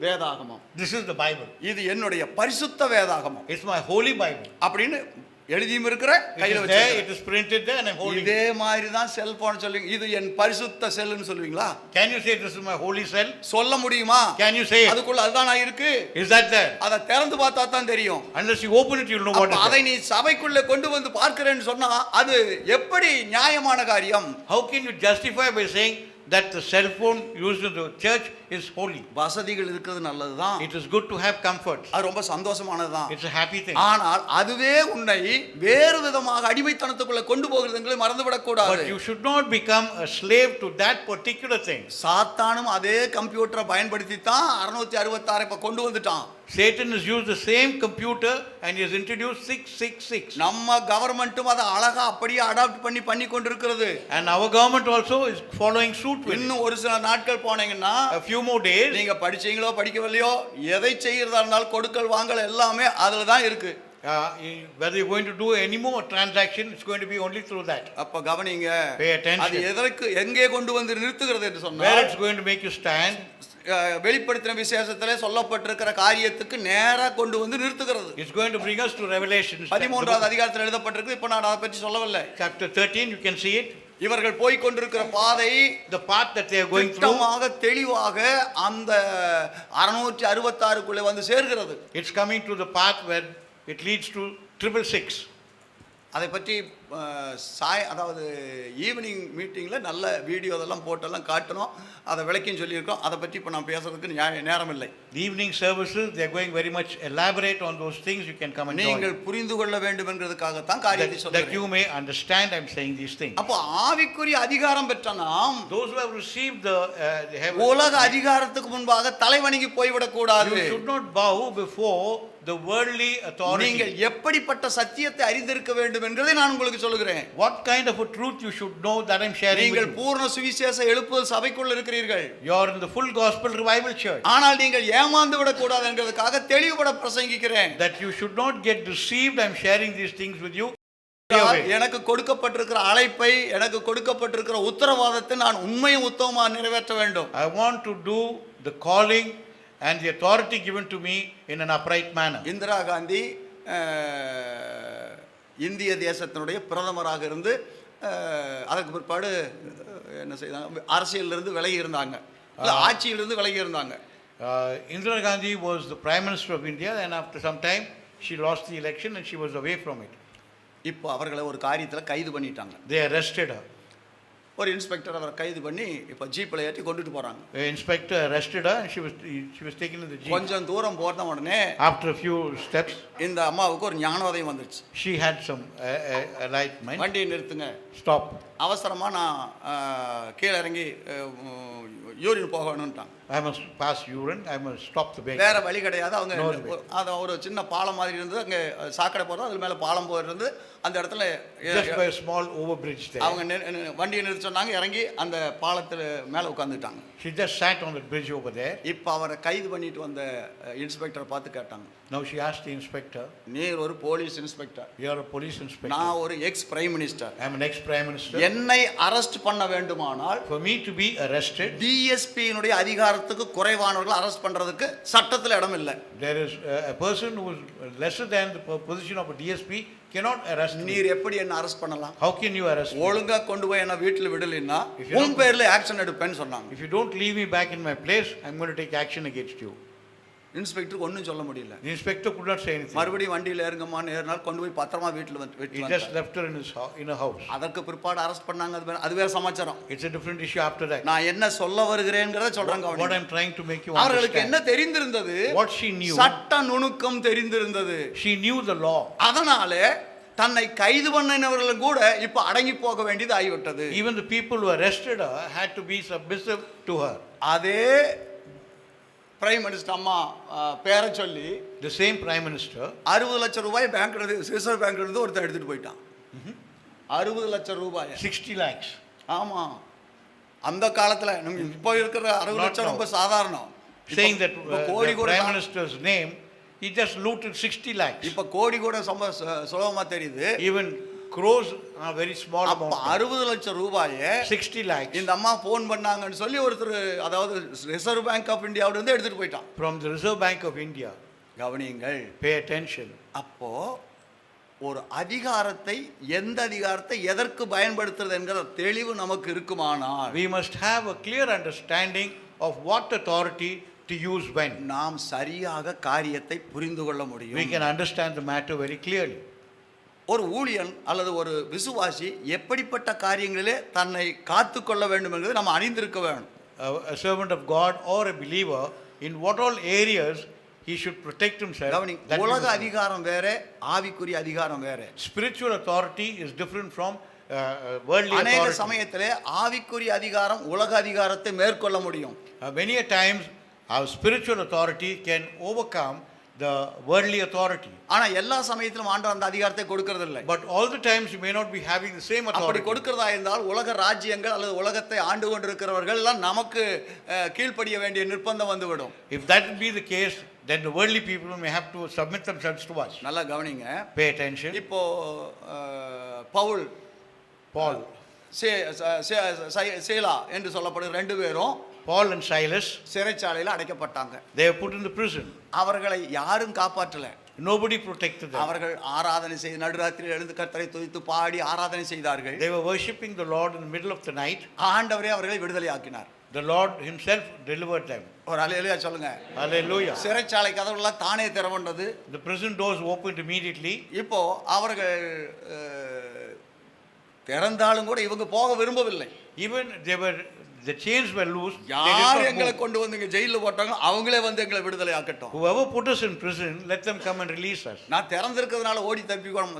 வேதாகமம், This is the Bible. இது என்னுடைய பரிசுத்த வேதாகமம் It's my holy Bible. அப்படின்னு எழுதியும் இருக்கிற It கையில is there, வச்சிருக்கிறேன். it is printed there, and I'm holding it. இதே மாதிரி தான் செல்போன் சொல்லுவீங்க, இது என் பரிசுத்த செல்லுன்னு சொல்லுவீங்களா? Can you say this is my holy cell? சொல்ல முடியுமா? Can you say it? அதுக்குள்ள அதுதான் இருக்கு. Is that there? அதை திறந்து பார்த்தா தான் தெரியும். Unless you open it, you'll know what அப்ப is அதை there. நீ சபைக்குள்ள கொண்டு வந்து பார்க்கிறேன்னு சொன்னா அது எப்படி நியாயமான காரியம்? How can you justify by saying that the cell phone used in the church is holy? வசதிகள் இருக்கிறது நல்லதுதான், It is good to have comfort. அது ரொம்ப சந்தோஷமானதுதான். It's a happy thing. ஆனால் அதுவே உன்னை வேறு விதமாக அடிமைத்தனத்துக்குள்ள கொண்டு போகிறதுங்களை மறந்துவிடக் கூடாது. But you should not become a slave to that particular thing. சாத்தானும் அதே கம்ப்யூட்டரை பயன்படுத்தி தான் 666 இப்ப கொண்டு வந்துட்டான். Satan has used the same computer and he has introduced 666. நம்ம கவர்மெண்ட்டும் அதை அழகா அப்படியே அடாப்ட் பண்ணி கொண்டிருக்கிறது. And our government also is following suit with it. இன்னும் ஒரு சில நாட்கள் போனீங்கன்னா A few more days, நீங்க படிச்சீங்களோ படிக்கவில்லையோ எதை செய்யறதா இருந்தாலும் கொடுக்கல் வாங்கல் எல்லாமே அதுல தான் இருக்கு. whether you're going to do any more transaction, it's going to be only through that. அப்ப கவனிங்க, Pay attention. அது எதற்கு எங்கே கொண்டு வந்து நிறுத்துகிறது என்று Where சொன்னால் it's going to make you stand. வெளிப்படுத்தின விசேஷத்திலே சொல்லப்பட்டிருக்கிற காரியத்துக்கு நேரா கொண்டு வந்து நிறுத்துகிறது. It's going to bring us to Revelation. 13வது அதிகாரத்தில் எழுதப்பட்டிருக்கு. இப்ப நான் அதை பற்றி சொல்லவில்லை. Chapter 13, you can see it. இவர்கள் போய் கொண்டிருக்கிற பாதை, The path that they are going through, திட்டமாக தெளிவாக அந்த 666க்குள்ளே வந்து சேர்கிறது. it's coming to the path where it leads to 666. அதை பற்றி அதாவது ஈவினிங் மீட்டிங்கில் நல்ல வீடியோ அதெல்லாம் போட்டெல்லாம் காட்டணும், அதை விளக்கியும் சொல்லியிருக்கோம். அதை பற்றி இப்போ நான் பேசுறதுக்கு நேரம் இல்லை. The evening services, they are going very much elaborate on those things. You can come and join. நீங்கள் புரிந்து கொள்ள வேண்டும் என்கிறதுக்காகத்தான் காரியத்தை That சொல்றேன். you may understand, I am saying these things. அப்போ ஆவிக்குரிய அதிகாரம் பெற்ற நாம் Those who have received the heaven, உலக அதிகாரத்துக்கு முன்பாக தலைவணங்கி போய்விடக் கூடாது. you should not bow before the worldly authority. நீங்கள் எப்படிப்பட்ட சத்தியத்தை அறிந்திருக்க வேண்டும் என்பதை நான் உங்களுக்கு சொல்கிறேன். What kind of a truth you should know that I am sharing with நீங்கள் you. பூர்ண சுவிசேஷ எழுப்புதல் சபைக்குள் இருக்கிறீர்கள். You are in the full gospel revival church. ஆனால் நீங்கள் ஏமாந்து விடக்கூடாது என்கிறதுக்காக தெளிவுபட பிரசங்கிக்கிறேன். That you should not get deceived. I am sharing these things with you. எனக்கு கொடுக்கப்பட்டிருக்கிற அழைப்பை, எனக்கு கொடுக்கப்பட்டிருக்கிற உத்தரவாதத்தை நான் உண்மையும் உத்தமமா நிறைவேற்ற வேண்டும். I want to do the calling and the authority given to me in an upright manner. Indira Gandhi இந்திய தேசத்தினுடைய பிரதமராக இருந்து அதற்கு பிற்பாடு என்ன செய்தாங்க, அரசியலிருந்து விலகி இருந்தாங்க, இல்லை ஆட்சியிலிருந்து விலகி இருந்தாங்க. Indira Gandhi was the Prime Minister of India, and after some time she lost the election and she was away from it. இப்போ அவர்களை ஒரு காரியத்தில் கைது பண்ணிட்டாங்க. They arrested her. ஒரு இன்ஸ்பெக்டர் அவரை கைது பண்ணி இப்போ ஜீப்பில் ஏற்றி கொண்டுட்டு போகிறாங்க. The inspector arrested her and she was taken in the jeep. கொஞ்சம் தூரம் போன உடனே After a few steps, இந்த அம்மாவுக்கு ஒரு ஞானோதயம் வந்துச்சு. she had some enlightenment. வண்டியை நிறுத்துங்க, Stop. அவசரமாக நான் கீழே இறங்கி யூரின் போக வேணும்ட்டாங்க. I must pass urine. I must stop the vehicle. வேற வழி கிடையாது. அவங்க அது ஒரு சின்ன பாலம் மாதிரி இருந்தது, அங்கே சாக்கடை போகிறது, அதுக்கு மேலே பாலம் போயிருந்து அந்த இடத்துல Just by a small overbridge there. அவங்க வண்டியை நிறுத்த சொன்னாங்க, இறங்கி அந்த பாலத்தில் மேலே உட்காந்துட்டாங்க. She just sat on the bridge over there. இப்போ அவரை கைது பண்ணிட்டு வந்த இன்ஸ்பெக்டரை பார்த்து கேட்டாங்க, Now she asked the inspector, நீர் ஒரு police inspector, you are a police inspector. நான் ஒரு X prime minister, I am an ex-prime minister. என்னை அரெஸ்ட் பண்ண வேண்டுமானால் For me to be arrested, டிஎஸ்பியினுடைய அதிகாரத்துக்கு குறைவானவர்கள் அரெஸ்ட் பண்றதுக்கு சட்டத்தில் இடம் இல்லை. there is a person who is lesser than the position of a DSP cannot arrest me. நீர் எப்படி என்ன அரெஸ்ட் பண்ணலாம்? How can you arrest me? ஒழுங்கா கொண்டு போய் என்ன வீட்டில் விடலைன்னா If you உன் பேர்ல ஆக்ஷன் எடுப்பேன்னு சொன்னாங்க. If you don't leave me back in my place, I am going to take action against you. இன்ஸ்பெக்டருக்கு ஒன்றும் சொல்ல முடியல. The inspector could not say anything. மறுபடியும் வண்டியில் ஏறுங்கம்மான்னு ஏறினால் கொண்டு போய் பத்திரமா வீட்டில் He just left her in a house. அதற்கு பிற்பாடு அரெஸ்ட் பண்ணாங்க. அது வேற சமாச்சாரம். It's a different issue after that. நான் என்ன சொல்ல வருகிறேங்கிறத சொல்றாங்க. What I am trying to make you அவர்களுக்கு என்ன understand. தெரிந்திருந்தது? What she knew. சட்ட நுணுக்கம் தெரிந்திருந்தது. She knew the law. அதனாலே தன்னை கைது பண்ணினவர்களும் கூட இப்ப அடங்கி போக வேண்டியது ஆகிவிட்டது. Even the people who arrested her had to be submissive to her. அதே பிரைம் மினிஸ்டர் அம்மா பேரை சொல்லி The same prime minister, 60 லட்சம் ரூபாய் பேங்க்ல ரிசர்வ் பேங்க்ல இருந்து ஒருத்தர் எடுத்துட்டு போயிட்டான். 60 லட்சம் ரூபாய், 60 lakhs. ஆமா. அந்த காலத்துல இப்போ இருக்கிற 60 லட்சம் ரொம்ப சாதாரணம். Saying that கோடி the கூட prime minister's name, he just looted 60 lakhs. இப்ப கோடி கூட ரொம்ப சுலபமா தெரியுது. Even crores are very small அப்ப amount. 60 லட்சம் ரூபாயை 60 lakhs இந்த அம்மா போன் பண்ணாங்கன்னு சொல்லி ஒருத்தர், அதாவது ரிசர்வ் பேங்க் ஆஃப் இந்தியாவில இருந்து எடுத்துட்டு போயிட்டான். from the Reserve Bank of India. கவனியுங்கள். Pay attention. அப்போ ஒரு அதிகாரத்தை, எந்த அதிகாரத்தை எதற்கு பயன்படுத்துறது என்கிற தெளிவு நமக்கு இருக்குமானால் We must have a clear understanding of what authority to use when. நாம் சரியாக காரியத்தை புரிந்து கொள்ள We முடியும். can understand the matter very clearly. ஒரு ஊழியன் அல்லது ஒரு விசுவாசி எப்படிப்பட்ட காரியங்களிலே தன்னை காத்து கொள்ள வேண்டும் என்பதை நாம் அறிந்திருக்க வேண்டும். A servant of God or a believer, in what all areas he should protect himself. That உலக we must அதிகாரம் வேற, ஆவிக்குரிய அதிகாரம் வேற. know. Spiritual authority is different from worldly அநேக authority. சமயத்திலே ஆவிக்குரிய அதிகாரம் உலக அதிகாரத்தை மேற்கொள்ள முடியும். Many a times our spiritual authority can overcome the worldly authority. ஆனா எல்லா சமயத்திலும் ஆண்டவர் அந்த அதிகாரத்தை கொடுக்கிறது இல்லை. But all the times you may not be having the same அப்படி authority. கொடுக்கிறதா இருந்தால் உலக ராஜ்யங்கள் அல்லது உலகத்தை ஆண்டு கொண்டிருக்கிறவர்கள் எல்லாம் நமக்கு கீழ்ப்படிய வேண்டிய நிர்பந்தம் வந்துவிடும். If that would be the case, then the worldly people may have to submit themselves to us. நல்லா கவனிங்க. Pay attention. இப்போ பவுல், Paul, சேலா என்று சொல்லப்படுற ரெண்டு பேரும் Paul and Silas, சிறைச்சாலையில் அடைக்கப்பட்டாங்க. they were put in the prison. அவர்களை யாரும் காப்பாற்றல. Nobody protected them. அவர்கள் ஆராதனை செய்து நடுராத்திரியில் எழுந்து கர்த்தரை துதித்து பாடி ஆராதனை செய்தார்கள். They were worshipping the Lord in the middle of the night. ஆண்டவரே அவர்களை விடுதலை ஆக்கினார். The Lord himself delivered them. ஒரு அல்லேலூயா சொல்லுங்க. Hallelujah. சிறைச்சாலை கதவுலாம் தானே திறவண்டது. The prison doors opened immediately. இப்போ அவர்கள் திறந்தாலும் கூட இவங்க போக விரும்பவில்லை. Even the chains were loose. They did யார் not எங்களை move. கொண்டு வந்து இங்க ஜெயில போட்டாங்க அவங்களே வந்து எங்களை விடுதலை ஆக்கட்டும். Whoever put us in prison, let them come and release us. நான் திறந்திருக்கிறதுனால ஓடி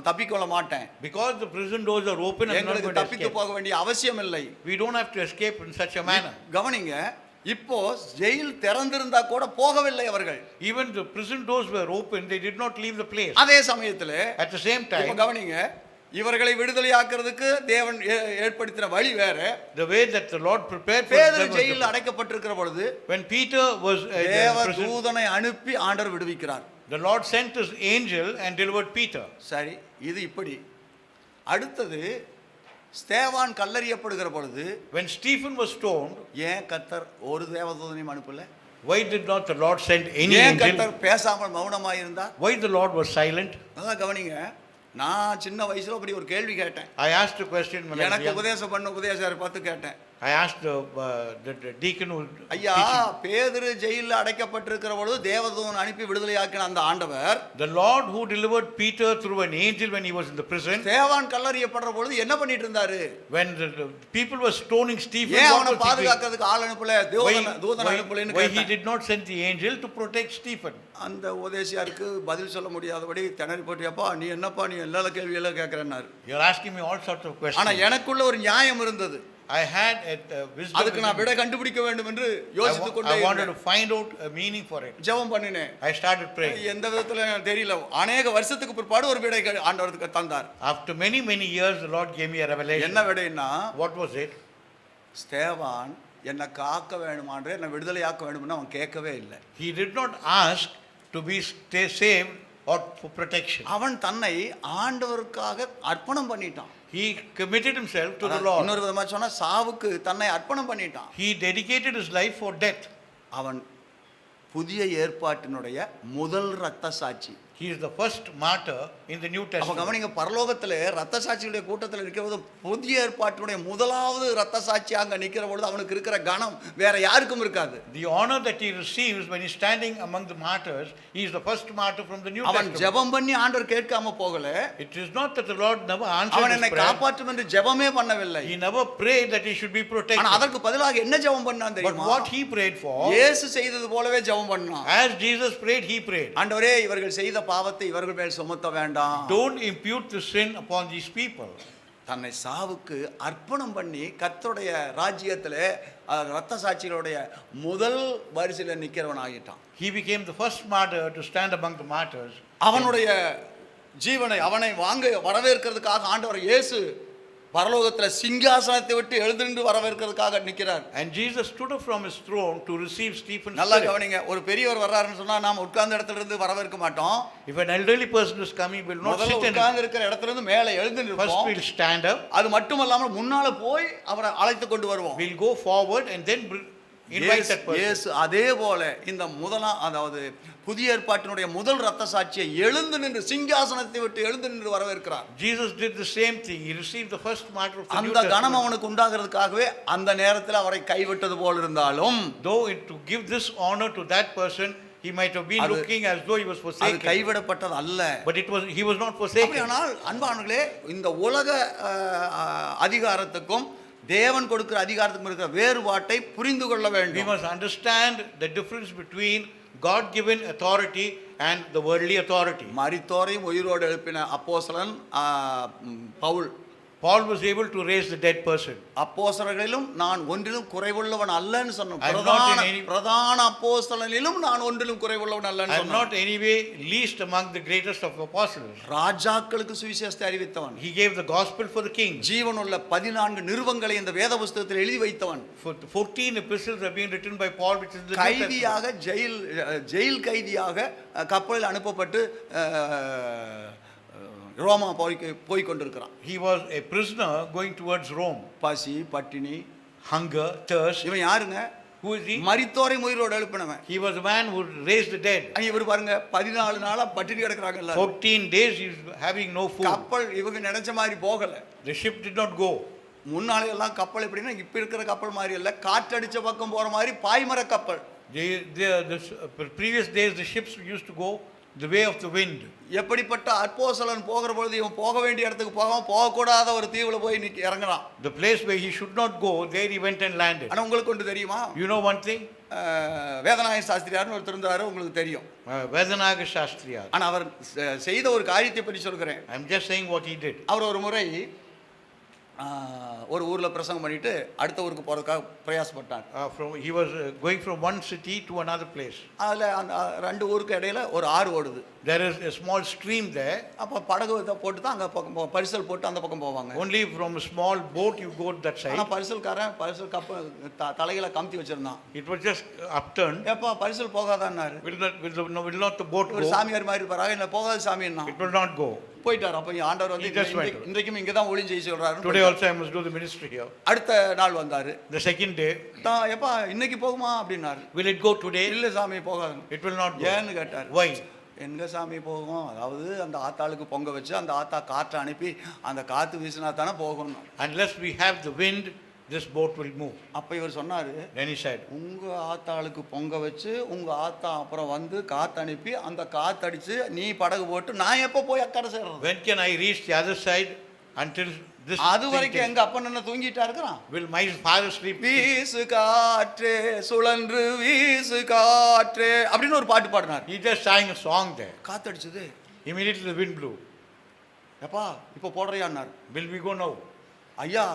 தப்பிக்கொள்ள மாட்டேன். Because the prison doors are open, I'm not எங்களுக்கு going to தப்பித்து escape. போக வேண்டிய அவசியம் இல்லை. We don't have to escape in such a manner. கவனிங்க, இப்போ ஜெயில் திறந்திருந்தா கூட போகவில்லை அவர்கள். Even the prison doors were open, they did not leave the place. அதே சமயத்துல At the same இப்போ time, கவனிங்க, இவர்களை விடுதலை ஆக்குறதுக்கு தேவன் ஏற்படுத்தின வழி வேற. the way that the Lord prepared for பேதுரு them was ஜெயிலில் different. அடைக்கப்பட்டிருக்கிற பொழுது When Peter was in தேவ prison, தூதனை அனுப்பி ஆண்டவர் விடுவிக்கிறார். the Lord sent his angel and delivered Peter. சரி, இது இப்படி. அடுத்தது ஸ்தேவான் கல்லறியப்படுகிற பொழுது When Stephen was stoned, ஏன் கர்த்தர் ஒரு தேவதூதனையும் அனுப்பல? why did not the Lord send any ஏன் angel? கர்த்தர் பேசாமல் மௌனமாய் இருந்தார்? Why the Lord was silent? அதான் கவனிங்க, நான் சின்ன வயசுல அப்படி ஒரு கேள்வி கேட்டேன். I asked a question when I was எனக்கு young. உபதேசம் பண்ண உபதேசரை பார்த்து கேட்டேன். I asked the deacon who ஐயா, teaching. பேதுரு ஜெயிலில் அடைக்கப்பட்டிருக்கிற பொழுது தேவதூதன் அனுப்பி விடுதலையாக்கின அந்த ஆண்டவர் The Lord who delivered Peter through an angel when he was in the prison, ஸ்தேவான் கல்லறியப்படுற பொழுது என்ன பண்ணிட்டு இருந்தாரு? when the people were stoning Stephen, ஏன் what அவனை was he doing? பாதுகாக்கிறதுக்கு ஆள் அனுப்பல, தூதன் அனுப்பலன்னு Why he கேட்டேன். did not send the angel to protect Stephen? அந்த உபதேசியாருக்கு பதில் சொல்ல முடியாதபடி திணறி போட்டியாப்பா, நீ என்னப்பா நீ எல்லா கேள்வியெல்லாம் கேட்கறேன்னாரு. You're asking me all sorts of ஆனா questions. எனக்குள்ள ஒரு நியாயம் இருந்தது. I had a wisdom. அதுக்கு நான் within விட me. கண்டுபிடிக்க வேண்டும் என்று யோசித்துக் கொண்டே I wanted to இருந்தேன். find out a meaning for it. ஜெபம் பண்ணினேன். I started praying. எந்த விதத்துல எனக்கு தெரியல. அநேக வருஷத்துக்கு பிற்பாடு ஒரு விடை ஆண்டவருக்கு தந்தார். After many years, the Lord gave me a revelation. என்ன விடைன்னா, What was it? ஸ்தேவான் என்னை காக்க வேணுமான்ற, என்னை விடுதலையாக்க வேணும்னு அவன் கேட்கவே இல்லை. He did not ask to be saved or for protection. அவன் தன்னை ஆண்டவருக்காக அர்ப்பணம் பண்ணிட்டான். He committed himself to the Lord. இன்னொரு விதமா சொன்னா, சாவுக்கு தன்னை அர்ப்பணம் பண்ணிட்டான். He dedicated his life for death. அவன் புதிய ஏற்பாட்டினுடைய முதல் இரத்த சாட்சி. He is the first martyr in the New அப்ப Testament. கவனிங்க, பரலோகத்திலே இரத்த சாட்சிகளுடைய கூட்டத்தில் இருக்கிறது புதிய ஏற்பாட்டினுடைய முதலாவது இரத்த சாட்சி அங்க நிக்கிற பொழுது அவனுக்கு இருக்கிற கனம் வேற யாருக்கும் இருக்காது. The honor that he receives when he is standing among the martyrs, he is the first martyr from the New அவன் Testament. ஜெபம் பண்ணி ஆண்டவர் கேட்காம போகல. It is not that the Lord never answered அவன் his என்னை prayer. காப்பாற்றும் என்று ஜெபமே பண்ணவில்லை. He never prayed that he should be protected. ஆனா அதற்கு பதிலாக என்ன ஜெபம் பண்ணான் But தெரியுமா? what he prayed for, இயேசு செய்தது போலவே ஜெபம் பண்ணான். as Jesus prayed, he prayed. ஆண்டவரே, இவர்கள் செய்த பாவத்தை இவர்கள் மேல் சுமத்த வேண்டாம். Don't impute the sin upon these people. தன்னை சாவுக்கு அர்ப்பணம் பண்ணி கர்த்தருடைய ராஜ்யத்திலே இரத்த சாட்சிகளுடைய முதல் வரிசையில நிக்கிறவன் ஆகிட்டான். He became the first martyr to stand among the martyrs. அவனுடைய ஜீவனை அவனை வரவேற்கிறதுக்காக ஆண்டவர் இயேசு பரலோகத்தில் சிங்காசனத்தை விட்டு எழுந்திருந்து வரவேற்கிறதுக்காக நிற்கிறார். And Jesus stood up from his throne to receive Stephen's நல்லா spirit. கவனிங்க, ஒரு பெரியவர் வர்றாருன்னு சொன்னா நாம் உட்கார்ந்த இடத்துல இருந்து வரவேற்க மாட்டோம். If an elderly person is coming, we will not முதல்ல sit in. உட்கார்ந்து இருக்கிற இடத்துல இருந்து மேலே எழுந்து First நிற்போம். we will stand up. அது மட்டுமல்லாமல் முன்னால போய் அவரை அழைத்து கொண்டு வருவோம். We will go forward and then invite that person. இயேசு அதே போல இந்த அதாவது புதிய ஏற்பாட்டினுடைய முதல் இரத்த சாட்சியை எழுந்து நின்று சிங்காசனத்தை விட்டு எழுந்து நின்று வரவேற்கிறார். Jesus did the same thing. He received the first martyr of the New அந்த கணம் Testament. அவனுக்கு உண்டாகிறதுக்காகவே அந்த நேரத்தில் அவரை கைவிட்டது போல் இருந்தாலும், Though to give this honor to that person, he might have been looking as though he was அது forsaken. கைவிடப்பட்டது அல்ல. But he was not forsaken. அப்படியானால் அன்பானவர்களே, இந்த உலக அதிகாரத்துக்கும் தேவன் கொடுக்கிற அதிகாரத்துக்கும் இருக்கிற வேறுபாட்டை புரிந்து கொள்ள We வேண்டும். must understand the difference between God-given authority and the worldly authority. மரித்தோரையும் உயிரோடு எழுப்பின அப்போஸ்தலன் Pavul. Paul was able to raise the dead person. அப்போஸ்தலர்களிலும் நான் ஒன்றிலும் குறைவுள்ளவன் அல்லன்னு சொன்னான். I am not in any- பிரதான அப்போஸ்தலனிலும் நான் ஒன்றிலும் குறைவுள்ளவன் அல்லன்னு I am சொன்னான். not anyway least among the greatest of apostles. ராஜாக்களுக்கு சுவிசேஷத்தை அறிவித்தவன். He gave the gospel for the kings. ஜீவனுள்ள 14 நிருபங்களை இந்த வேத புஸ்தகத்தில் எழுதி வைத்தவன். For 14 epistles have been written by Paul, which is the New Testament. கைதியாக ஜெயில் கைதியாக கப்பலில் அனுப்பப்பட்டு ரோமா போய் கொண்டிருக்கிறான். He was a prisoner going towards Rome. பசி, பட்டினி, Hunger, thirst. இவன் யாருங்க? Who is he? மரித்தோரை உயிரோடு எழுப்பினவன். He was a man who raised the dead. இவர் பாருங்க, 14 நாளா பட்டினி கிடக்குறாங்க எல்லாரும். 14 days he is having no food. கப்பல் இவங்க நினைச்ச மாதிரி போகல. The ship did not go. முன்னாலே எல்லாம் கப்பல் எப்படின்னா இப்ப இருக்கிற கப்பல் மாதிரி இல்ல, காற்றடிச்ச பக்கம் போற மாதிரி பாய்மர கப்பல். The previous days the ships used to go the way of the wind. எப்படிப்பட்ட அப்போஸ்தலன் போகிற பொழுது இவன் போக வேண்டிய இடத்துக்கு போகாம போகக்கூடாத ஒரு தீவுல போய் இறங்குறான். The place where he should not go, there he went and landed. ஆனா உங்களுக்கு ஒன்று தெரியுமா? You know one thing? Vedanayaga சாஸ்திரியார்னு ஒருத்தர் இருந்தாரு, உங்களுக்கு தெரியும். Vedanaga Shastriya. ஆனா அவர் செய்த ஒரு காரியத்தை பற்றி சொல்கிறேன். I'm just saying what he did. அவர் ஒரு முறை ஒரு ஊர்ல பிரசங்கம் பண்ணிட்டு அடுத்த ஊருக்கு போறதுக்காக பிரயாசப்பட்டார். He was going from one city to another place. அதுல அந்த ரெண்டு ஊருக்கு இடையில ஒரு ஆறு ஓடுது. There is a small stream there. அப்ப படகு போட்டு தான் அங்க பக்கம் பரிசல் போட்டு அந்த பக்கம் போவாங்க. Only from a small boat you go to that side. ஆனா பரிசல் கப்ப தலையில கமுத்தி வச்சிருந்தான். It was just upturned. ஏப்பா பரிசல் போகாதான்னாரு. Will not the boat go? ஒரு சாமியார் மாதிரி இருப்பாரா, இல்ல போகாத சாமின்னா. It will not go. போயிட்டார். அப்ப ஆண்டவர் வந்து இன்றைக்கும் இங்க தான் ஊழியம் செய்ய சொல்றாரு. Today also I must do the ministry here. அடுத்த நாள் வந்தாரு. The second day. ஏப்பா இன்னைக்கு போகுமா அப்படின்னாரு. Will it go today? இல்ல சாமி போகாது. It will not go. ஏன்னு கேட்டார். Why? எங்க சாமி போகும்? அதாவது அந்த ஆத்தாளுக்கு பொங்க வச்சு அந்த ஆத்தா காற்றை அனுப்பி அந்த காத்து வீசினா தானே போகணும். Unless we have the wind, this boat will move. அப்ப இவர் சொன்னாரு, Then he said, உங்க ஆத்தாளுக்கு பொங்க வச்சு உங்க ஆத்தா அப்புறம் வந்து காத்து அனுப்பி அந்த காத்தடிச்சு நீ படகு போட்டு நான் எப்ப போய் அக்கறை சேர்றது? when can I reach the other side until this? அது வரைக்கும் எங்க அப்பா என்ன தூங்கிட்டா இருக்கிறான்? Will my father sleep? வீசு காற்றே சுழன்று வீசு காற்றே அப்படின்னு ஒரு பாட்டு பாடினார். He just sang a song there. காத்தடிச்சது. Immediately the wind blew. எப்பா இப்போ போடுறியான்னார். Will we go now? ஐயா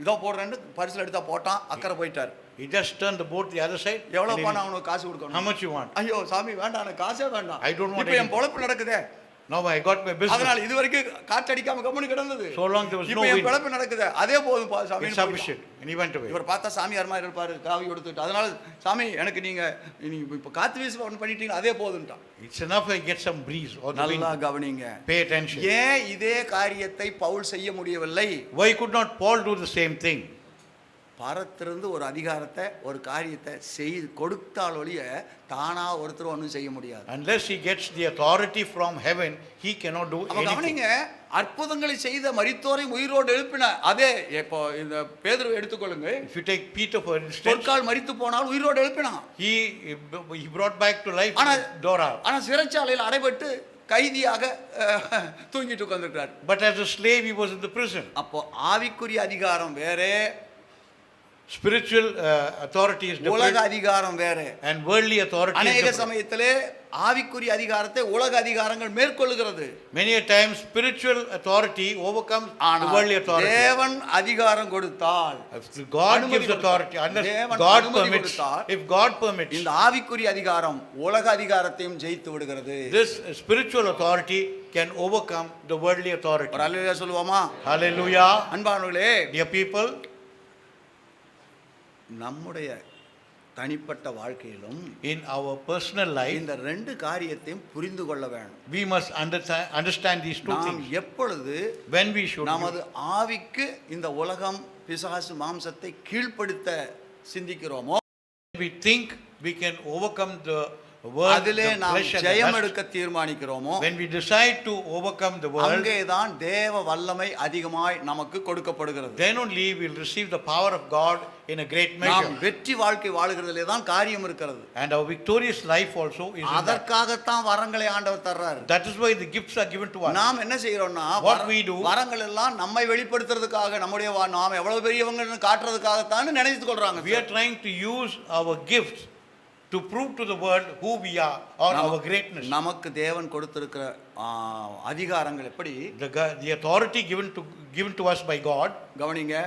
இதோ போடுறேன்னு பரிசில் எடுத்தா போட்டான், அக்கறை போயிட்டார். He just turned the boat the other side. எவ்வளவு பணம் அவனுக்கு காசு கொடுக்கணும்? How much you want? ஐயோ சாமி வேண்டாம், எனக்கு காசே வேண்டாம். I don't want இப்போ என் anything. பொழப்பு நடக்குதே. Now I got my business. அதனால இது வரைக்கும் காற்றடிக்காம கம்முனு கிடந்தது. So long there was no இப்போ என் wind. பொழப்பு நடக்குது, அதே போதும் சாமி. It's sufficient. And he went away. இவர் பார்த்தா சாமியார் மாதிரி இருப்பாரு, காவி எடுத்துட்டு. அதனால சாமி எனக்கு நீங்க இப்போ காத்து வீசி பண்ணிட்டீங்க, அதே போதும்ட்டான். It's enough I get some breeze or the wind. நல்லா கவனிங்க. Pay attention. ஏன் இதே காரியத்தை பவுல் செய்ய முடியவில்லை? Why could not Paul do the same thing? பரத்திலிருந்து ஒரு அதிகாரத்தை ஒரு காரியத்தை செய்து கொடுத்தால் ஒழிய தானா ஒருத்தர் ஒன்றும் செய்ய முடியாது. Unless he gets the authority from heaven, he cannot do anything. கவனிங்க, அற்புதங்களை செய்த மரித்தோரை உயிரோடு எழுப்பின அதே இப்போ இந்த பேதுருவை எடுத்துக்கொள்ளுங்க. If you take Peter for instance, பொற்கால் மரித்து போனால் உயிரோடு எழுப்பினான். he brought back to life Dora. ஆனா சிறைச்சாலையில் அடைபட்டு கைதியாக தூங்கிட்டு உட்கார்ந்திருக்கிறார். But as a slave he was in the prison. அப்போ ஆவிக்குரிய அதிகாரம் வேறே, Spiritual authority is உலக different, அதிகாரம் வேறே. and worldly authority is அநேக different. சமயத்திலே ஆவிக்குரிய அதிகாரத்தை உலக அதிகாரங்கள் மேற்கொள்ளுகிறது. Many a times spiritual authority overcomes the worldly authority. தேவன் அதிகாரம் கொடுத்தால், If God gives authority, unless தேவன் God அனுமதி permits, கொடுத்தால், if God permits, இந்த ஆவிக்குரிய அதிகாரம் உலக அதிகாரத்தையும் ஜெயித்து விடுகிறது. this spiritual authority can overcome the worldly authority. ஒரு அல்லேலூயா சொல்லுவோமா? Hallelujah. அன்பானவர்களே, Dear people, நம்முடைய தனிப்பட்ட வாழ்க்கையிலும் in our personal life, இந்த ரெண்டு காரியத்தையும் புரிந்து கொள்ள வேண்டும். we must understand these two நாம் things. எப்பொழுது When we should நமது ஆவிக்கு இந்த உலகம் பிசாசு மாம்சத்தை கீழ்ப்படுத்த சிந்திக்கிறோமோ, we think we can overcome the world, அதிலே the நாம் flesh and the Jayam lust. எடுக்க தீர்மானிக்கிறோமோ, When we decide to overcome the world, அங்கேதான் தேவ வல்லமை அதிகமாய் நமக்கு கொடுக்கப்படுகிறது. then only we will receive the power of God in a great நாம் measure. வெற்றி வாழ்க்கை வாழுகிறதிலே தான் காரியம் இருக்கிறது. And our victorious life also is in that. அதற்காகத்தான் வரங்களை ஆண்டவர் தர்றாரு. That is why the gifts are given to us. நாம் என்ன செய்யறோம்னா, What we do, வரங்கள் எல்லாம் நம்மை வெளிப்படுத்துறதுக்காக, நம்முடைய நாம் எவ்வளவு பெரியவங்கன்னு காட்டுறதுக்காகத்தான் நினைத்துக் கொள்றாங்க. we are trying to use our gifts to prove to the world who we are or our greatness. நமக்கு தேவன் கொடுத்திருக்கிற அதிகாரங்கள் எப்படி? The authority given to us by God. கவனிங்க,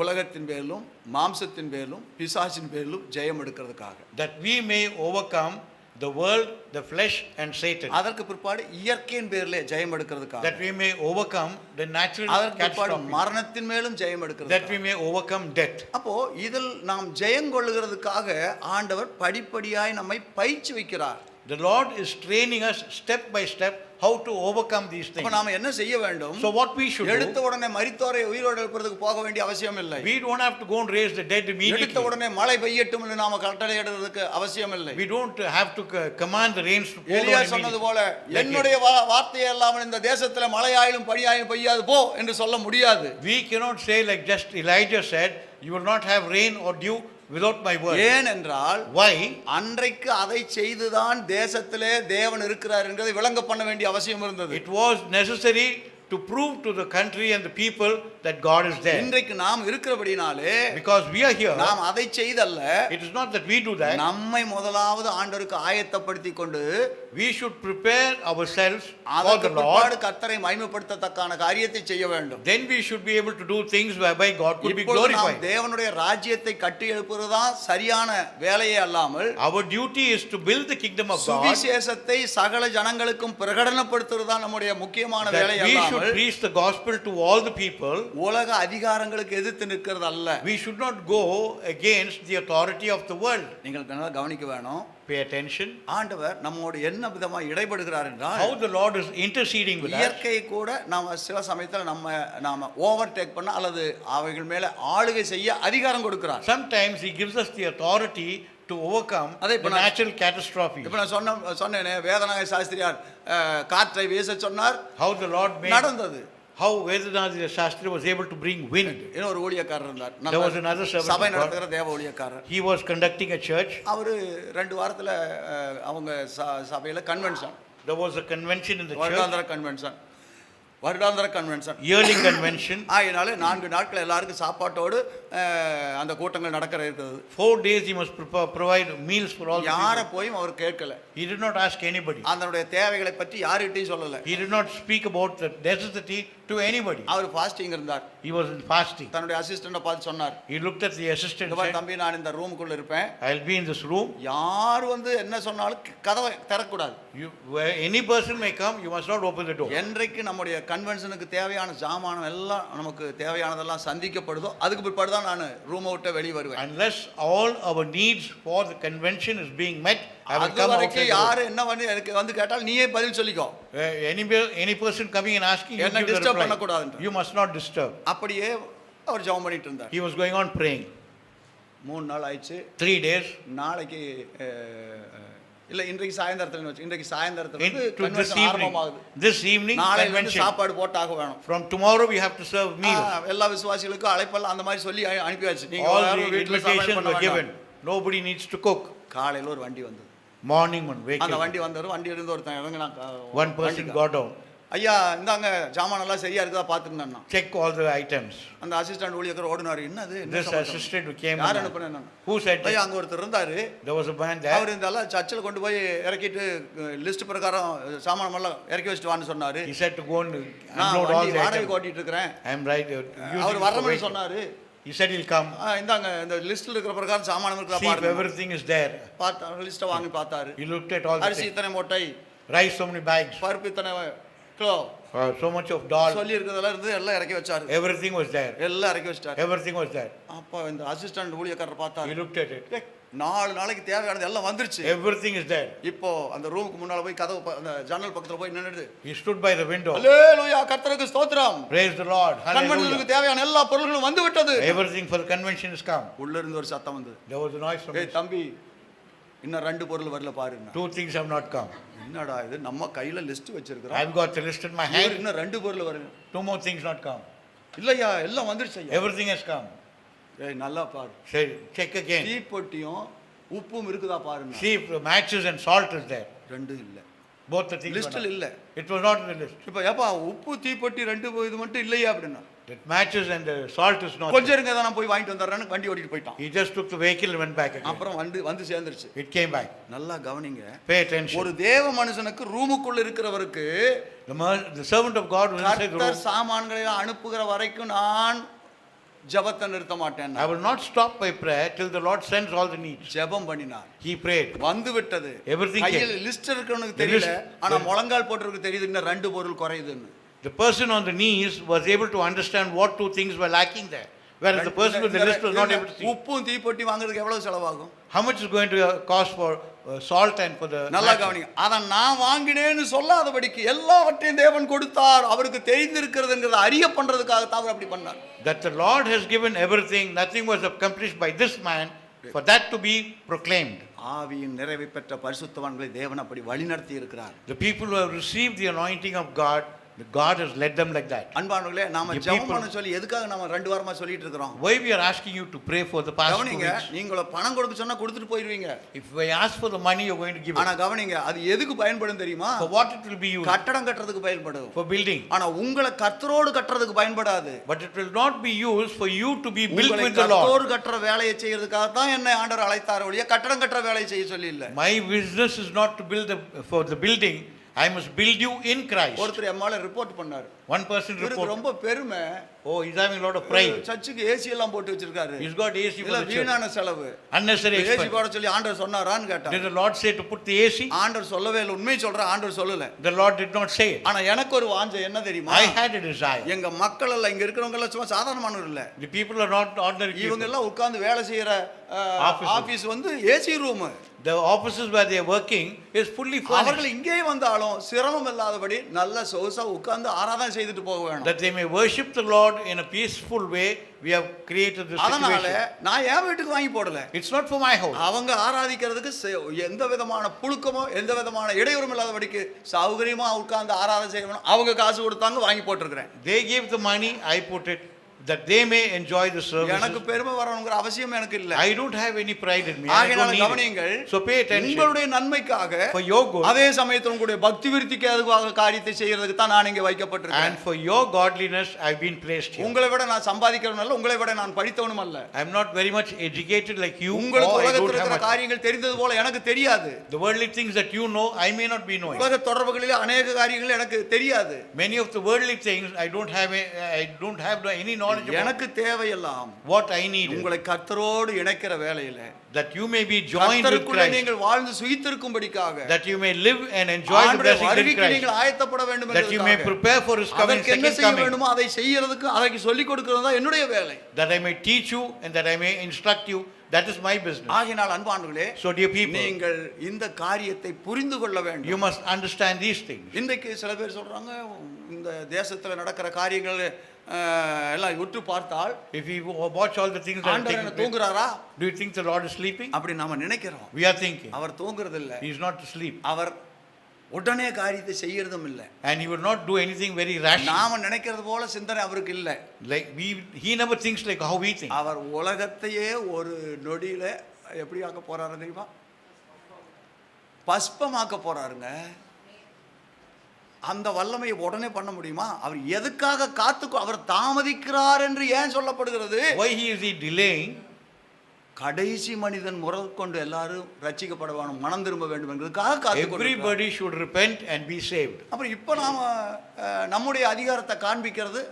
உலகத்தின் பேரிலும் மாம்சத்தின் பேரிலும் பிசாசின் பேரிலும் ஜெயம் எடுக்கிறதுக்காக. That we may overcome the world, the flesh and Satan. அதற்கு பிற்பாடு இயற்கையின் பேரிலே ஜெயம் எடுக்கிறதுக்காக. That we may overcome the natural அதற்கு பிற்பாடு catastrophe. மரணத்தின் மேலும் ஜெயம் That எடுக்கிறதுக்காக. we may overcome death. அப்போ இதில் நாம் ஜெயம் கொள்ளுகிறதுக்காக ஆண்டவர் படிப்படியாய் நம்மை பயிற்சி வைக்கிறார். The Lord is training us step by step how to overcome these things. அப்ப நாம என்ன செய்ய வேண்டும்? So what we should எடுத்த do, உடனே மரித்தோரை உயிரோடு எழுப்புறதுக்கு போக வேண்டிய அவசியம் இல்லை. we don't have to go and raise the dead எடுத்த immediately. உடனே மழை பெய்யட்டும் என்று நாம கட்டளையிடுறதுக்கு அவசியம் இல்லை. We don't have to command the rains to pour எலியா down சொன்னது immediately. போல என்னுடைய வார்த்தையே இல்லாமல் இந்த தேசத்துல மழையாயிலும் பனியாயிலும் பெய்யாது போ என்று சொல்ல முடியாது. We cannot say like just Elijah said, you will not have rain or dew without my word. ஏனென்றால் Why? அன்றைக்கு அதை செய்துதான் தேசத்திலே தேவன் இருக்கிறார் என்பதை விளங்க பண்ண வேண்டிய அவசியம் இருந்தது. It was necessary to prove to the country and the people that God is there. இன்றைக்கு நாம் இருக்கிறபடினாலே Because we are here, நாம் அதை செய்தல்ல, it is not that we do that. நம்மை முதலாவது ஆண்டவருக்கு ஆயத்தப்படுத்திக் கொண்டு We should prepare ourselves for அதற்கு the பிற்பாடு Lord. கர்த்தரை மகிமைப்படுத்தத்தக்கான காரியத்தை செய்ய வேண்டும். Then we should be able to do things whereby God could be இப்பொழுது நாம் glorified. தேவனுடைய ராஜ்யத்தை கட்டி எழுப்புறதுதான் சரியான வேலையே அல்லாமல் Our duty is to build the kingdom of God. சுவிசேஷத்தை சகல ஜனங்களுக்கும் பிரகடனப்படுத்துறதுதான் நம்முடைய முக்கியமான வேலை That we should அல்லாமல் preach the gospel to all the people. உலக அதிகாரங்களுக்கு எதிர்த்து நிற்கிறது அல்ல. We should not go against the authority of the world. நீங்கள் நல்லா கவனிக்க வேணும். Pay attention. ஆண்டவர் நம்மோடு என்ன விதமாக இடைபடுகிறார் என்றால், How the Lord is interceding with us. இயற்கையை கூட நாம சில சமயத்தில் நாம ஓவர்டேக் பண்ண அல்லது அவைகள் மேல ஆளுகை செய்ய அதிகாரம் கொடுக்கிறார். Sometimes He gives us the authority to overcome அதே the இப்ப நான் natural catastrophe. இப்ப நான் சொன்னேனே வேதநாயக சாஸ்திரியார் காற்றை வீச சொன்னார், How the Lord made, நடந்தது. how Vedanatha Shastri was able to bring wind. இன்னொரு ஊழியக்காரர் இருந்தார், There was another servant சபை of God. நடத்துகிற தேவ ஊழியக்காரர். He was conducting a church. அவரு 2 வாரத்துல அவங்க சபையில convention, There was a convention in the church, வருடாந்திர கன்வென்ஷன், வருடாந்திர கன்வென்ஷன், yearly convention. ஆகினால 4 நாட்கள் எல்லாருக்கும் சாப்பாட்டோடு அந்த கூட்டங்கள் நடக்கிற இருக்குது. 4 days he must provide meals for all the யார people. போயும் அவர் கேட்கல. He did not ask anybody. அதனுடைய தேவைகளை பற்றி யார்கிட்டயும் சொல்லல. He did not speak about the necessity to anybody. அவர் ஃபாஸ்டிங் இருந்தார். He was in fasting. தன்னுடைய அசிஸ்டண்ட பார்த்து சொன்னார், He looked at the assistant இந்த and மாதிரி said, தம்பி நான் இந்த ரூமுக்குள்ள இருப்பேன், I'll be in this room. யார் வந்து என்ன சொன்னாலும் கதவை திறக்கக்கூடாது. Any person may come, you must not open the door. என்றைக்கு நம்முடைய கன்வென்ஷனுக்கு தேவையான ஜாமானம் எல்லாம் நமக்கு தேவையானதெல்லாம் சந்திக்கப்படுதோ அதுக்கு பிற்பாடு தான் நான் ரூமை விட்டு வெளியே வருவேன். Unless all our needs for the convention is being met, I will அது come வரைக்கும் outside the யாரு என்ன பண்ணி எனக்கு வந்து கேட்டால் நீயே பதில் சொல்லிக்கோ. room. Any person coming and asking, you என்ன give the disturb reply. பண்ணக்கூடாதுன்ற. You must not disturb. அப்படியே அவர் ஜெபம் பண்ணிட்டு இருந்தார். He was going on praying. 3 நாள் ஆயிடுச்சு. 3 days. நாளைக்கு இல்ல இன்றைக்கு சாயந்தரத்துல வச்சு, இன்றைக்கு சாயந்தரத்துல Into this கன்வென்ஷன் evening. ஆரம்பமாகுது. This evening நாளைக்கு வந்து convention. சாப்பாடு போட்டாக வேணும். From tomorrow we have to serve meals. எல்லா விசுவாசிகளுக்கும் அழைப்பெல்லாம் அந்த மாதிரி சொல்லி அனுப்பியாச்சு. நீங்க All யாரும் the வீட்டுல சமையல் invitations பண்ண were given. வேண்டாம். Nobody needs to cook. காலையில ஒரு வண்டி வந்தது. Morning one அந்த vehicle. வண்டி வந்தாரு, வண்டி இருந்து ஒருத்தன் இறங்கினா One person got down. ஐயா இந்தாங்க ஜாமான் எல்லாம் சரியா இருக்குதா பாத்துக்கணும். Check all the items. அந்த அசிஸ்டன்ட் ஊழியர் ஓடினாரு, என்னது என்ன This சமாச்சாரம்? assistant who came. யார் and- அனுப்புனேன்? Who said ஐயா that? அங்க ஒருத்தர் இருந்தாரு, There was a man there. அவர் இருந்தாலும் சர்ச்சில் கொண்டு போய் இறக்கிட்டு லிஸ்ட் பிரகாரம் சாமான் எல்லாம் இறக்கி வச்சுட்டு வான்னு சொன்னாரு. He said to go and நான் unload all வண்டி the வாடகை items. ஓட்டிட்டு இருக்கிறேன். I am right. அவர் வரணும்னு சொன்னாரு. He said he'll come. இந்தாங்க இந்த லிஸ்ட்ல இருக்கிற பிரகாரம் சாமான் இருக்கிற See if பாருங்க. everything is there. பார்த்தா லிஸ்ட்டை வாங்கி பார்த்தாரு. He looked at all the அரிசி things. இத்தனை மூட்டை, Rice so many bags. பருப்பு இத்தனை kilo, So much of dal. சொல்லி இருக்கிறதெல்லாம் இருந்து எல்லாம் இறக்கி வச்சாரு. Everything was there. எல்லாம் இறக்கி வச்சிட்டாரு. Everything was there. அப்போ இந்த அசிஸ்டன்ட் ஊழியக்காரர் He பார்த்தாரு, looked at it. 4 நாளைக்கு தேவையானது எல்லாம் வந்துருச்சு. Everything is there. இப்போ அந்த ரூமுக்கு முன்னால போய் கதவு அந்த ஜன்னல் பக்கத்துல போய் நின்னுட்டு, He stood by the window. அல்லேலூயா கர்த்தருக்கு ஸ்தோத்திரம், Praise the Lord. Hallelujah. கன்வென்ஷனுக்கு தேவையான எல்லா பொருட்களும் வந்து விட்டது. Everything for the convention has come. உள்ள இருந்து ஒரு சத்தம் வந்தது, There was a noise from ஏய் this. தம்பி இன்னும் 2 பொருள் வரல பாருங்க. 2 things have not come. என்னடா இது, நம்ம கையில லிஸ்ட் வச்சிருக்கிறோம், I've got the list in my இவர் hand. இன்னும் 2 பொருள் வருங்க. 2 more things not come. இல்லையா எல்லாம் வந்துருச்சு ஐயா. Everything has come. ஏய் நல்லா பாரு, Say, check டீ again. பொட்டியும் உப்பும் இருக்குதா பாருங்க. See if the matches and salt is there. 2 இல்ல, Both the things were லிஸ்ட்ல not. இல்ல. It was not in the list. இப்போ ஏப்பா உப்பு தீப்பொட்டி 2 இது மட்டும் இல்லையா அப்படின்னா, The matches and the salt is not. கொஞ்சம் இருங்க தான் நான் போய் வாங்கிட்டு வந்துடுறேன்னு வண்டி ஓட்டிட்டு போயிட்டான். He just took the vehicle and went back again. அப்புறம் வந்து சேர்ந்துருச்சு. It came back. நல்லா கவனிங்க, Pay attention. ஒரு தேவ மனுஷனுக்கு ரூமுக்குள்ள இருக்கிறவருக்கு The servant of God was inside the கர்த்தர் room. சாமான்களை அனுப்புகிற வரைக்கும் நான் ஜெபத்தை நிறுத்த மாட்டேன். I will not stop my prayer till the Lord sends all the needs. ஜெபம் பண்ணினார், He prayed. வந்து விட்டது. Everything கையில் came. லிஸ்ட் இருக்கவனுக்கு The தெரியல, list- ஆனா முழங்கால் போட்டுருக்கு தெரியுது இன்னும் 2 பொருள் குறையுதுன்னு. The person on the knees was able to understand what 2 things were lacking there, whereas the person with the list was not able to see. உப்பும் தீப்பொட்டி வாங்குறதுக்கு எவ்வளவு செலவாகும்? How much is going to cost for salt and for the நல்லா matches? கவனிங்க, அத நான் வாங்கினேன்னு சொல்லாதபடிக்கு எல்லாவற்றையும் தேவன் கொடுத்தார், அவருக்கு தெரிந்திருக்கிறதுங்கிறத அறிய பண்றதுக்காக தான் அவர் அப்படி பண்ணார். That the Lord has given everything, nothing was accomplished by this man, for that to be proclaimed. ஆவியின் நிறைவை பெற்ற பரிசுத்தவான்களை தேவன் அப்படி வழிநடத்தி இருக்கிறார். The people who have received the anointing of God, God has led them like that. அன்பானவர்களே, நாம The ஜெபம் people- பண்ண சொல்லி எதுக்காக நாம 2 வாரமா சொல்லிட்டு இருக்கிறோம்? Why we are asking you to pray for the past 2 கவனிங்க, weeks? நீங்கள பணம் கொடுக்க சொன்னா கொடுத்துட்டு போயிருவீங்க. If we ask for the money, you're going to give ஆனா it. கவனிங்க, அது எதுக்கு பயன்படும் தெரியுமா? For what it will be used? கட்டடம் கட்டுறதுக்கு பயன்படும். For building. ஆனா உங்களை கர்த்தரோடு கட்டுறதுக்கு பயன்படாது. But it will not be used for you to be built உங்களை with the Lord. கர்த்தரோடு கட்டுற வேலையை செய்யறதுக்காக தான் என்னை ஆண்டவர் அழைத்தார் ஒழிய கட்டடம் கட்டுற வேலையை செய்ய சொல்லி இல்ல. My business is not to build for the building. I must build you in Christ. ஒருத்தர் எம்மால ரிப்போர்ட் பண்ணாரு. One person இவருக்கு report. ரொம்ப பெருமை. Oh, he's having a lot of pride. சர்ச்சுக்கு ஏசி எல்லாம் போட்டு வச்சிருக்காரு. He's got AC for இல்ல the church. வீணான செலவு. Unnecessary AC expense. போட சொல்லி ஆண்டவர் சொன்னாரான்னு Did கேட்டார். the Lord say to put the AC? ஆண்டவர் சொல்லவே இல்லை. உண்மையை சொல்றேன், ஆண்டவர் சொல்லல. The Lord did not say it. ஆனா எனக்கு ஒரு வாஞ்சை என்ன தெரியுமா? I had a desire. எங்க மக்கள் எல்லாம் இங்க இருக்கிறவங்க எல்லாம் சும்மா சாதாரணமானவர் இல்ல. The people are not ordinary இவங்க people. எல்லாம் உட்கார்ந்து வேலை செய்யற Offices. ஆபீஸ் வந்து AC room. The offices where they are working is fully அவர்கள் furnished. இங்கே வந்தாலும் சிரமம் இல்லாதபடி நல்ல சொகுசா உட்கார்ந்து ஆராதனை செய்துட்டு போக வேணும். That they may worship the Lord in a peaceful way, we have created this அதனால situation. நான் என் வீட்டுக்கு வாங்கி போடல. It's not for my house. அவங்க ஆராதிக்கிறதுக்கு எந்த விதமான புழுக்கமோ எந்த விதமான இடையூறும் இல்லாதபடிக்கு சௌகரியமா உட்கார்ந்து ஆராதனை செய்யணும். அவங்க காசு கொடுத்தாங்க, வாங்கி போட்டிருக்கிறேன். They gave the money, I put it, that they may enjoy the service. எனக்கு பெருமை வரணுங்கிற அவசியம் எனக்கு இல்ல. I don't have any pride in me. I ஆகையால don't need கவனியுங்கள், it. So pay attention. உங்களுடைய நன்மைக்காக For your good அதே சமயத்தில் உங்களுடைய பக்தி விருத்திக்கு அதுவாக காரியத்தை செய்யறதுக்கு தான் நான் இங்கே வைக்கப்பட்டிருக்கேன். and for your godliness I've been placed here. உங்களை விட நான் சம்பாதிக்கிறவன் அல்ல, உங்களை விட நான் படித்தவனும் அல்ல. I'm not very much educated like you. உங்களுக்கு or I உலகத்தில் don't have இருக்கிற much. காரியங்கள் தெரிந்தது போல எனக்கு தெரியாது. The worldly things that you know, I may not be knowing. உலக தொடர்புகளில் அநேக காரியங்கள் எனக்கு தெரியாது. Many of the worldly things I don't have any knowledge about. எனக்கு தேவையெல்லாம் What I need is உங்களை கர்த்தரோடு இணைக்கிற வேளையில that you may be joined with கர்த்தருக்குள்ளே Christ, நீங்கள் வாழ்ந்து சுகித்திருக்கும்படிக்காக that you may live and enjoy the ஆண்டவருடைய blessings in வருகைக்கு Christ, நீங்கள் ஆயத்தப்பட வேண்டும் that you may என்பதற்காக prepare for His coming, அதற்கு என்ன second செய்ய coming, வேண்டுமோ அதை செய்யறதுக்கு அதற்கு சொல்லிக் கொடுக்கிறது தான் என்னுடைய வேலை. that I may teach you and that I may instruct you. That is my business. ஆகினால் அன்பானவர்களே, So dear people, நீங்கள் இந்த காரியத்தை புரிந்து கொள்ள you வேண்டும். must understand these things. இன்றைக்கு சில பேர் சொல்றாங்க, இந்த தேசத்துல நடக்கிற காரியங்கள் எல்லாம் உற்று பார்த்தால் If you watch all the things that are ஆண்டவர் taking என்ன place, தூங்குறாரா? do you think the Lord is sleeping? அப்படி நாம நினைக்கிறோம். We are thinking அவர் தூங்குறது இல்ல. He is not asleep, அவர் உடனே காரியத்தை செய்யறதும் இல்ல. and He will not do anything very rash. நாம நினைக்கிறது போல சிந்தனை அவருக்கு இல்ல. Like He never thinks like how we think. அவர் உலகத்தையே ஒரு நொடியில எப்படி ஆக்க போறாரு தெரியுமா? பஸ்பமாக்க போறாருங்க. அந்த வல்லமையை உடனே பண்ண முடியுமா? அவர் எதுக்காக அவர் தாமதிக்கிறார் என்று ஏன் சொல்லப்படுகிறது? Why is He delaying? கடைசி மனிதன் முதற்கொண்டு எல்லாரும் ரட்சிக்கப்பட வேண்டும், மனம் திரும்ப வேண்டும் என்பதற்காக காத்துக்கொண்டிருக்கிறார். Everybody should repent and be saved. அப்புறம் இப்போ நாம நம்முடைய அதிகாரத்தை காண்பிக்கிறது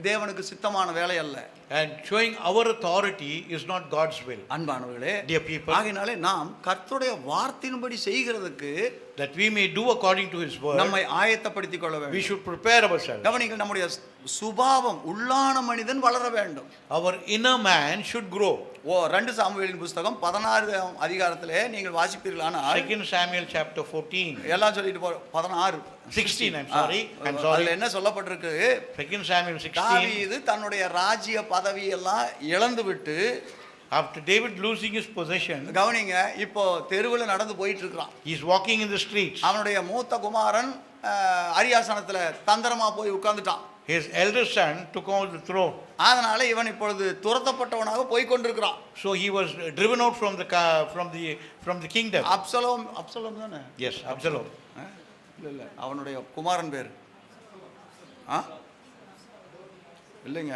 தேவனுக்கு சித்தமான வேலை அல்ல. And showing our authority is not God's will. அன்பானவர்களே, Dear people, ஆகையினாலே நாம் கர்த்தருடைய வார்த்தையின்படி செய்கிறதுக்கு that we may do according to His word, நம்மை ஆயத்தப்படுத்திக் கொள்ள we வேண்டும். should prepare ourselves. கவனிங்கள், நம்முடைய சுபாவம் உள்ளான மனிதன் வளர வேண்டும். Our inner man should grow. 2 சாமுவேலின் புத்தகம் 16 அதிகாரத்திலே நீங்கள் வாசிப்பீர்களானால் 2 Samuel chapter 14. எல்லாம் சொல்லிட்டு 16 16, I'm sorry. அதுல என்ன சொல்லப்பட்டிருக்கு? 2 Samuel 16. தாவீது தன்னுடைய ராஜ்ய பதவி எல்லாம் இழந்து விட்டு, After David losing his possession, கவனிங்க, இப்போ தெருவில் நடந்து போயிட்டு இருக்கிறான். he is walking in the streets. அவனுடைய மூத்த குமாரன் அரியாசனத்துல தந்திரமா போய் உட்கார்ந்துட்டான். His eldest son took over the throne. அதனால இவன் இப்பொழுது துரத்தப்பட்டவனாக போய் கொண்டிருக்கிறான். So he was driven out from the kingdom. Absalom தானே? Yes, Absalom. இல்ல அவனுடைய குமாரன் பேர் இல்லைங்க.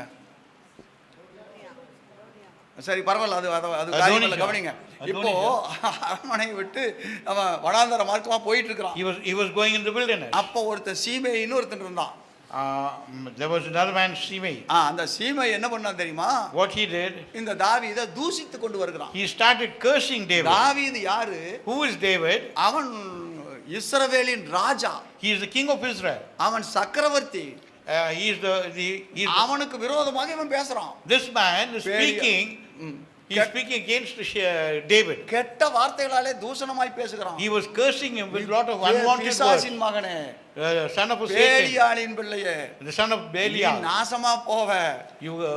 சரி, பரவாயில்ல, அது காரியமில்ல. கவனிங்க, இப்போ அரண்மனையை விட்டு அவன் வனாந்தர மார்க்கமா போயிட்டு இருக்கிறான். He was going in the wilderness. அப்போ ஒருத்தன் சீமைன்னு ஒருத்தன் இருந்தான். There was another man, Shimei. அந்த சீமை என்ன பண்ணான் தெரியுமா? What he did? இந்த தாவீதை தூசித்து கொண்டு வருகிறான். He started cursing David. தாவீது யாரு? Who is David? அவன் இஸ்ரவேலின் ராஜா. He is the king of Israel. அவன் சக்கரவர்த்தி. He is அவனுக்கு விரோதமாக இவன் பேசுறான். This man is speaking. He is speaking against David. கெட்ட வார்த்தைகளாலே தூஷணமாய் பேசுகிறான். He was cursing him with a lot of unwanted words. பிசாசின் மகனே, Son of a Satan, பேலியாளின் பிள்ளையே, the son of Belial. நீ நாசமா போவ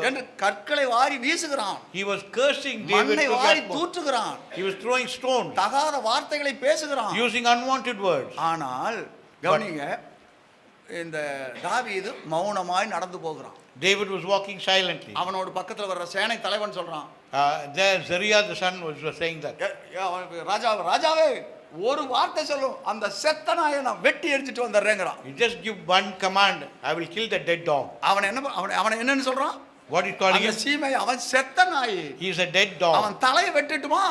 என்று கற்களை வாரி வீசுகிறான். He was cursing David. மண்ணை வாரி தூற்றுகிறான். He was throwing stones, தகாத வார்த்தைகளை பேசுகிறான், using unwanted words. ஆனால் கவனிங்க, இந்த தாவீது மௌனமாய் நடந்து போகிறான். David was walking silently. அவனோட பக்கத்துல வர்ற சேனை தலைவன் சொல்றான், There Zeruiah the son was saying that. ராஜாவே ஒரு வார்த்தை சொல்லும், அந்த செத்த நாயை நான் வெட்டி எரிஞ்சிட்டு வந்துடுறேங்கிறான். You just give one command, I will kill the dead dog. அவன் என்னன்னு சொல்றான்? What is calling அந்த him? சீமை அவன் செத்த நாய், He is a dead dog. அவன் தலையை வெட்டிட்டுமா?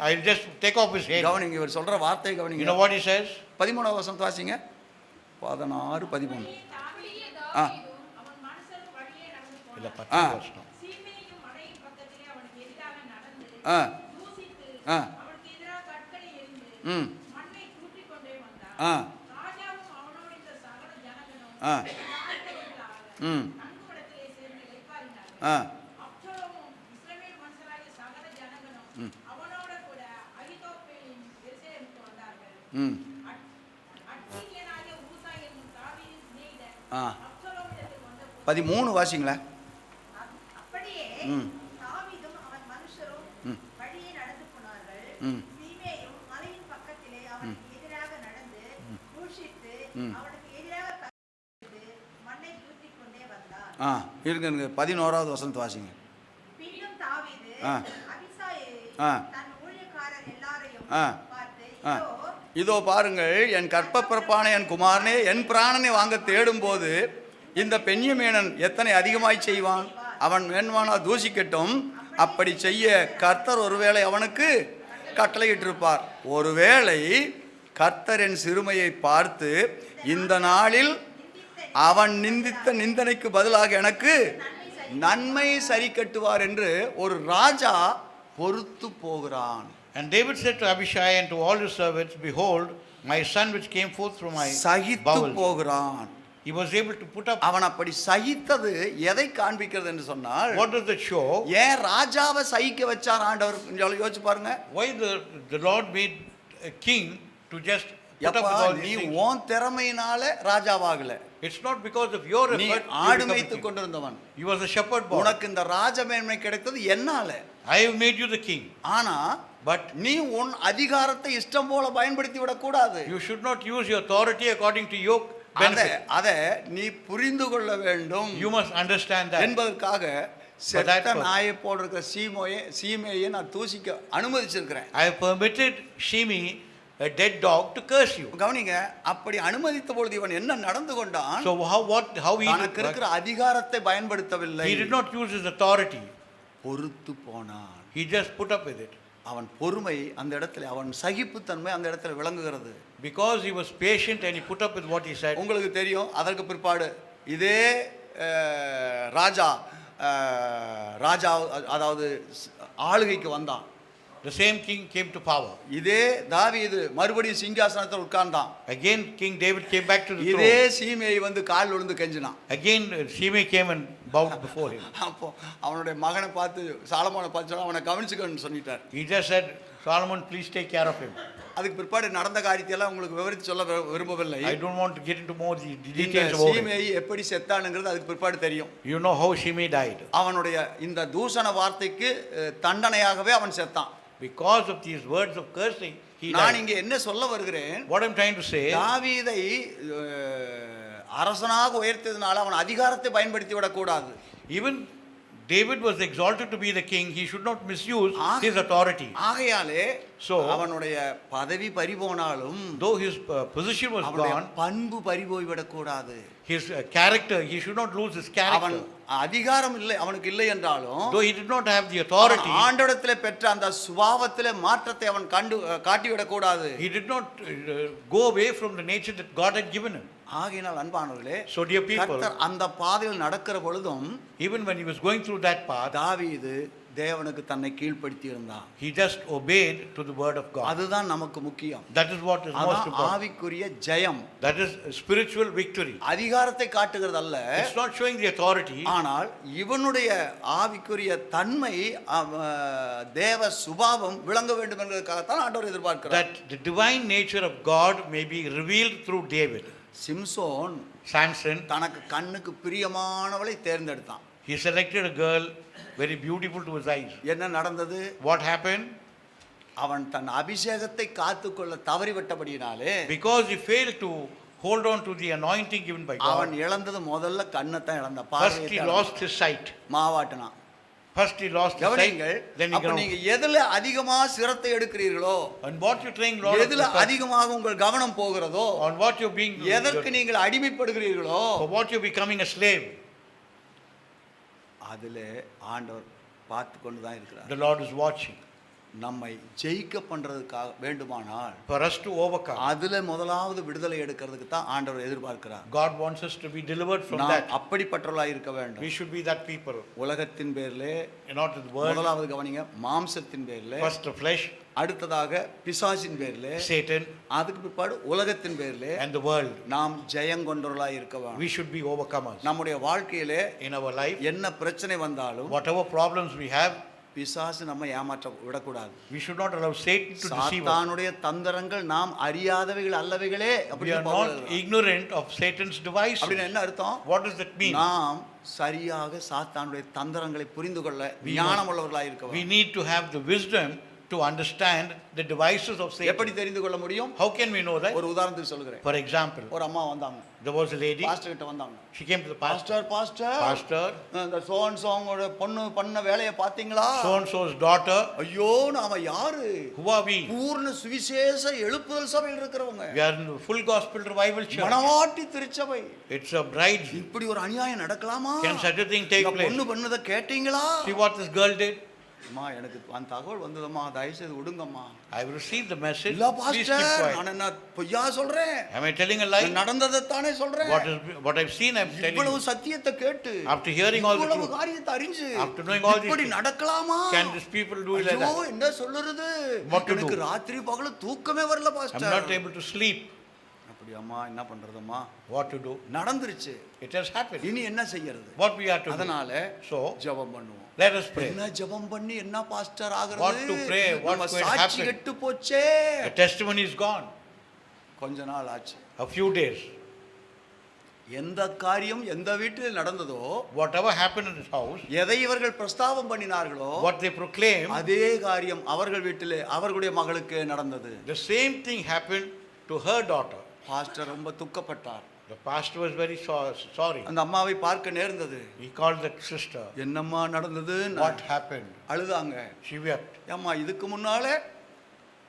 I'll just take off his head. கவனிங்க, இவர் சொல்ற வார்த்தை You கவனிங்க. know what he says? 13வது வசனத்தை வாசிங்க. 16, 13. ஆ இல்ல ஆ. 10 வருஷம். ஆ ஆ ம் ஆ ஆ ம் ஆ ம் ஆ 13 வாசிங்களேன். அப்படியே ம் தாவீதும் அவன் மனுஷரும் வழியே நடந்து போனார்கள். ம் சீமேயும் மலையின் பக்கத்திலே அவனுக்கு எதிராக நடந்து தூஷித்து அவனுக்கு எதிராக கற்பித்து மண்ணை தூற்றிக் கொண்டே வந்தான். ஆ இருக்குங்க. 11வது வசனத்தை வாசிங்க. பின்னும் தாவீது ஆ. அபிசாயையும் ஆ. தன் ஊழியக்காரர் எல்லாரையும் ஆ. பார்த்து, ஆ. இதோ இதோ பாருங்கள், என் கற்பப்பிறப்பான என் குமாரனே, என் பிராணனை வாங்க தேடும்போது இந்த பென்யமீனன் எத்தனை அதிகமாய் செய்வான். அவன் வேணுமானால் தூசிக்கட்டும். அப்படி செய்ய கர்த்தர் ஒருவேளை அவனுக்கு கட்டளையிட்டிருப்பார். ஒருவேளை கர்த்தர் என் சிறுமையை பார்த்து இந்த நாளில் அவன் நிந்தித்த நிந்தனைக்கு பதிலாக எனக்கு நன்மை சரி கட்டுவார் என்று ஒரு ராஜா பொறுத்து போகிறான். And David said to Abishai and to all his servants, behold, my son which came forth from my சகித்து bowels. போகிறான். He was able to put up. அவன் அப்படி சகித்தது எதை காண்பிக்கிறது என்று சொன்னால், What does that show? ஏன் ராஜாவை சகிக்க வச்சார் ஆண்டவர்? கொஞ்சம் யோசிச்சு பாருங்க. Why the Lord made a king to just put up எப்பா, with all நீ these things? உன் திறமையினால ராஜாவாகல. It's not because of your நீ effort. you ஆடு become a மேய்த்து king. கொண்டிருந்தவன். You was a shepherd boy. உனக்கு இந்த ராஜமேன்மை கிடைத்தது என்னால. I have made you the king. ஆனா But நீ உன் அதிகாரத்தை இஷ்டம் போல பயன்படுத்தி விடக் கூடாது. you should not use your authority according to your benefit. அத நீ புரிந்து கொள்ள வேண்டும் You must understand that. என்பதற்காக that செத்த purpose. நாயை போல் இருக்கிற சீமையை நான் தூசிக்க அனுமதிச்சிருக்கிறேன். I have permitted Shimi, a dead dog, to curse you. கவனிங்க, அப்படி அனுமதித்த பொழுது இவன் என்ன நடந்து கொண்டான்? So how he தனக்கு இருக்கிற அதிகாரத்தை பயன்படுத்தவில்லை. he did not use his authority. பொறுத்து போனான். He just put up with it. அவன் பொறுமை அந்த இடத்துல, அவன் சகிப்புத்தன்மை அந்த இடத்துல விளங்குகிறது. Because he was patient and he put up with what he said. உங்களுக்கு தெரியும், அதற்கு பிற்பாடு இதே ராஜா அதாவது ஆளுகைக்கு வந்தான். The same king came to power. இதே தாவீது மறுபடியும் சிங்காசனத்தில் உட்கார்ந்தான். Again King David came back to the இதே throne. சீமையை வந்து கால் விழுந்து கெஞ்சினான். Again Shimei came and bowed before him. அப்போ அவனுடைய மகனை பார்த்து, சாலமோனை பார்த்து அவனை கவனிச்சுக்கணும்னு சொல்லிட்டார். He just said, Solomon, please take care of him. அதுக்கு பிற்பாடு நடந்த காரியத்தையெல்லாம் உங்களுக்கு விவரித்து சொல்ல விரும்பவில்லை. I don't want to get into more the இந்த details about it. சீமையை எப்படி செத்தானுங்கிறது அதுக்கு பிற்பாடு தெரியும். You know how Shimei died. அவனுடைய இந்த தூஷண வார்த்தைக்கு தண்டனையாகவே அவன் செத்தான். Because of these words of cursing, he நான் died. இங்கே என்ன சொல்ல வருகிறேன்? What I'm trying to say, தாவீதை அரசனாக உயர்த்ததுனால அவன் அதிகாரத்தை பயன்படுத்தி விடக்கூடாது. even David was exalted to be the king, he should not misuse his authority. ஆகையாலே So, அவனுடைய பதவி பறிபோனாலும், though his position was அவனுடைய gone, பண்பு பறிபோய் விடக்கூடாது. his character, he should not lose his அவன் character. அதிகாரம் இல்லை, அவனுக்கு இல்லை என்றாலும் Though he did not have the authority, ஆண்டவரிடத்திலே பெற்ற அந்த சுபாவத்திலே மாற்றத்தை அவன் காட்டிவிடக்கூடாது. he did not go away from the nature that God had given him. ஆகையினால் அன்பானவர்களே, So dear people, கர்த்தர் அந்த பாதையில் நடக்கிற பொழுதும் even when he was going through that path, தாவீது தேவனுக்கு தன்னை கீழ்ப்படுத்தி இருந்தான். he just obeyed to the word of God. அதுதான் நமக்கு முக்கியம். That is what is most அதான் important. ஆவிக்குரிய ஜெயம். That is spiritual victory. அதிகாரத்தை காட்டுகிறது அல்ல, It's not showing the authority, ஆனால் இவனுடைய ஆவிக்குரிய தன்மை, தேவ சுபாவம் விளங்க வேண்டும் என்பதற்காகத்தான் ஆண்டவர் எதிர்பார்க்கிறார். that the divine nature of God may be revealed through David. Samson Samson, தனக்கு கண்ணுக்கு பிரியமானவளை தேர்ந்தெடுத்தான். he selected a girl very beautiful to his eyes. என்ன நடந்தது? What happened? அவன் தன் அபிஷேகத்தை காத்துக்கொள்ள தவறிவிட்டபடியினாலே Because he failed to hold on to the anointing given by அவன் God. இழந்தது முதல்ல கண்ணைத்தான் இழந்தான், First he பார்வையை lost his sight. மாவாட்டினான். First he lost his sight. கவனிங்கள், Then he அப்ப ground. நீங்க எதுல அதிகமா சிரத்தை எடுக்கிறீர்களோ, On what you're trying, Lord, எதுல அதிகமாக உங்கள் கவனம் போகிறதோ, on what you're being, எதற்கு நீங்கள் அடிமைப்படுகிறீர்களோ, for what you're becoming a slave, அதுல ஆண்டவர் பார்த்து கொண்டு தான் இருக்கிறார். the Lord is watching. நம்மை ஜெயிக்க பண்றதுக்காக வேண்டுமானால் For us to overcome, அதுல முதலாவது விடுதலை எடுக்கிறதுக்கு தான் ஆண்டவர் எதிர்பார்க்கிறார். God wants us to be delivered from நாம் that. அப்படிப்பட்டவர்களாக இருக்க வேண்டும். We should be that people. உலகத்தின் பேர்ல Not in the world. முதலாவது கவனிங்க, மாம்சத்தின் பேர்ல, First the flesh, அடுத்ததாக பிசாசின் பேர்ல, Satan, அதுக்கு பிற்பாடு உலகத்தின் பேர்ல and the world. நாம் ஜெயங்கொண்டவர்களாக இருக்க வேண்டும். We should be overcomers. நம்முடைய வாழ்க்கையிலே In our life, என்ன பிரச்சனை வந்தாலும் whatever problems we have, பிசாசு நம்ம ஏமாற்ற விடக்கூடாது. we should not allow Satan to deceive us. சாத்தானுடைய தந்திரங்கள் நாம் அறியாதவைகள் அல்லவைகளே We அப்படின்னு are பவுல் not எழுதுறார். ignorant of Satan's devices. அப்படின்னு என்ன அர்த்தம்? What does that mean? நாம் சரியாக சாத்தானுடைய தந்திரங்களை புரிந்து கொள்ள ஞானம் உள்ளவர்களாக இருக்க We வேண்டும். need to have the wisdom to understand the devices of எப்படி Satan. தெரிந்து கொள்ள முடியும்? How can we know that? ஒரு உதாரணத்துக்கு சொல்கிறேன். For example, ஒரு அம்மா வந்தாங்க, there was a lady, pastor கிட்ட வந்தாங்க. she came to the pastor. Pastor Pastor, இந்த சோன் சோங்கோட பொண்ணு பண்ண வேலையை பாத்தீங்களா? so and so's daughter, ஐயோ, நாம யாரு? who are we? பூர்ண சுவிசேஷ எழுப்புதல் சபையில் இருக்கிறவங்க, We are in the full gospel revival church. மணவாட்டி திருச்சபை. It's a bride. இப்படி ஒரு அநியாயம் நடக்கலாமா? Can such a thing take இந்த place? பொண்ணு பண்ணதை கேட்டீங்களா? See what this girl did? அம்மா, எனக்கு அந்த தகவல் வந்ததம்மா, தயவு செய்து விடுங்கம்மா. I have received the message. இல்ல Please keep பாஸ்டர், quiet. நான் என்ன பொய்யா சொல்றேன்? Am I telling a lie? நடந்ததை தானே சொல்றேன். What I've seen, I'm telling இவ்வளவு you. சத்தியத்தை கேட்டு, After hearing all the இவ்வளவு truth, காரியத்தை அறிஞ்சு, after knowing all these இப்படி things, நடக்கலாமா? can these people do it like ஐயோ, that? என்ன சொல்லுறது? What to do? எனக்கு ராத்திரி பகல தூக்கமே வரல I'm pastor. not able to sleep. அப்படி அம்மா, என்ன பண்றதம்மா? What to do? நடந்துருச்சு, It has happened. இனி என்ன செய்யறது? What we are to do? அதனால So, ஜெபம் பண்ணுவோம். let us pray. என்ன ஜெபம் பண்ணி என்ன பாஸ்டர் ஆகிறது? What to pray? What's நம்ம going to சாட்சி happen? கெட்டு போச்சே. The testimony is gone. கொஞ்ச நாள் ஆச்சு. A few days. எந்த காரியம் எந்த வீட்டில் நடந்ததோ, Whatever happened in his house, எதை இவர்கள் பிரஸ்தாபம் பண்ணினார்களோ, what they proclaimed, அதே காரியம் அவர்கள் வீட்டிலே அவர்களுடைய மகளுக்கு நடந்தது. the same thing happened to her daughter. Pastor ரொம்ப துக்கப்பட்டார். The pastor was very sorry. அந்த அம்மாவை பார்க்க நேர்ந்தது. He called that sister. என்னம்மா நடந்தது? What happened? அழுதாங்க. She wept. ஏம்மா, இதுக்கு முன்னாலே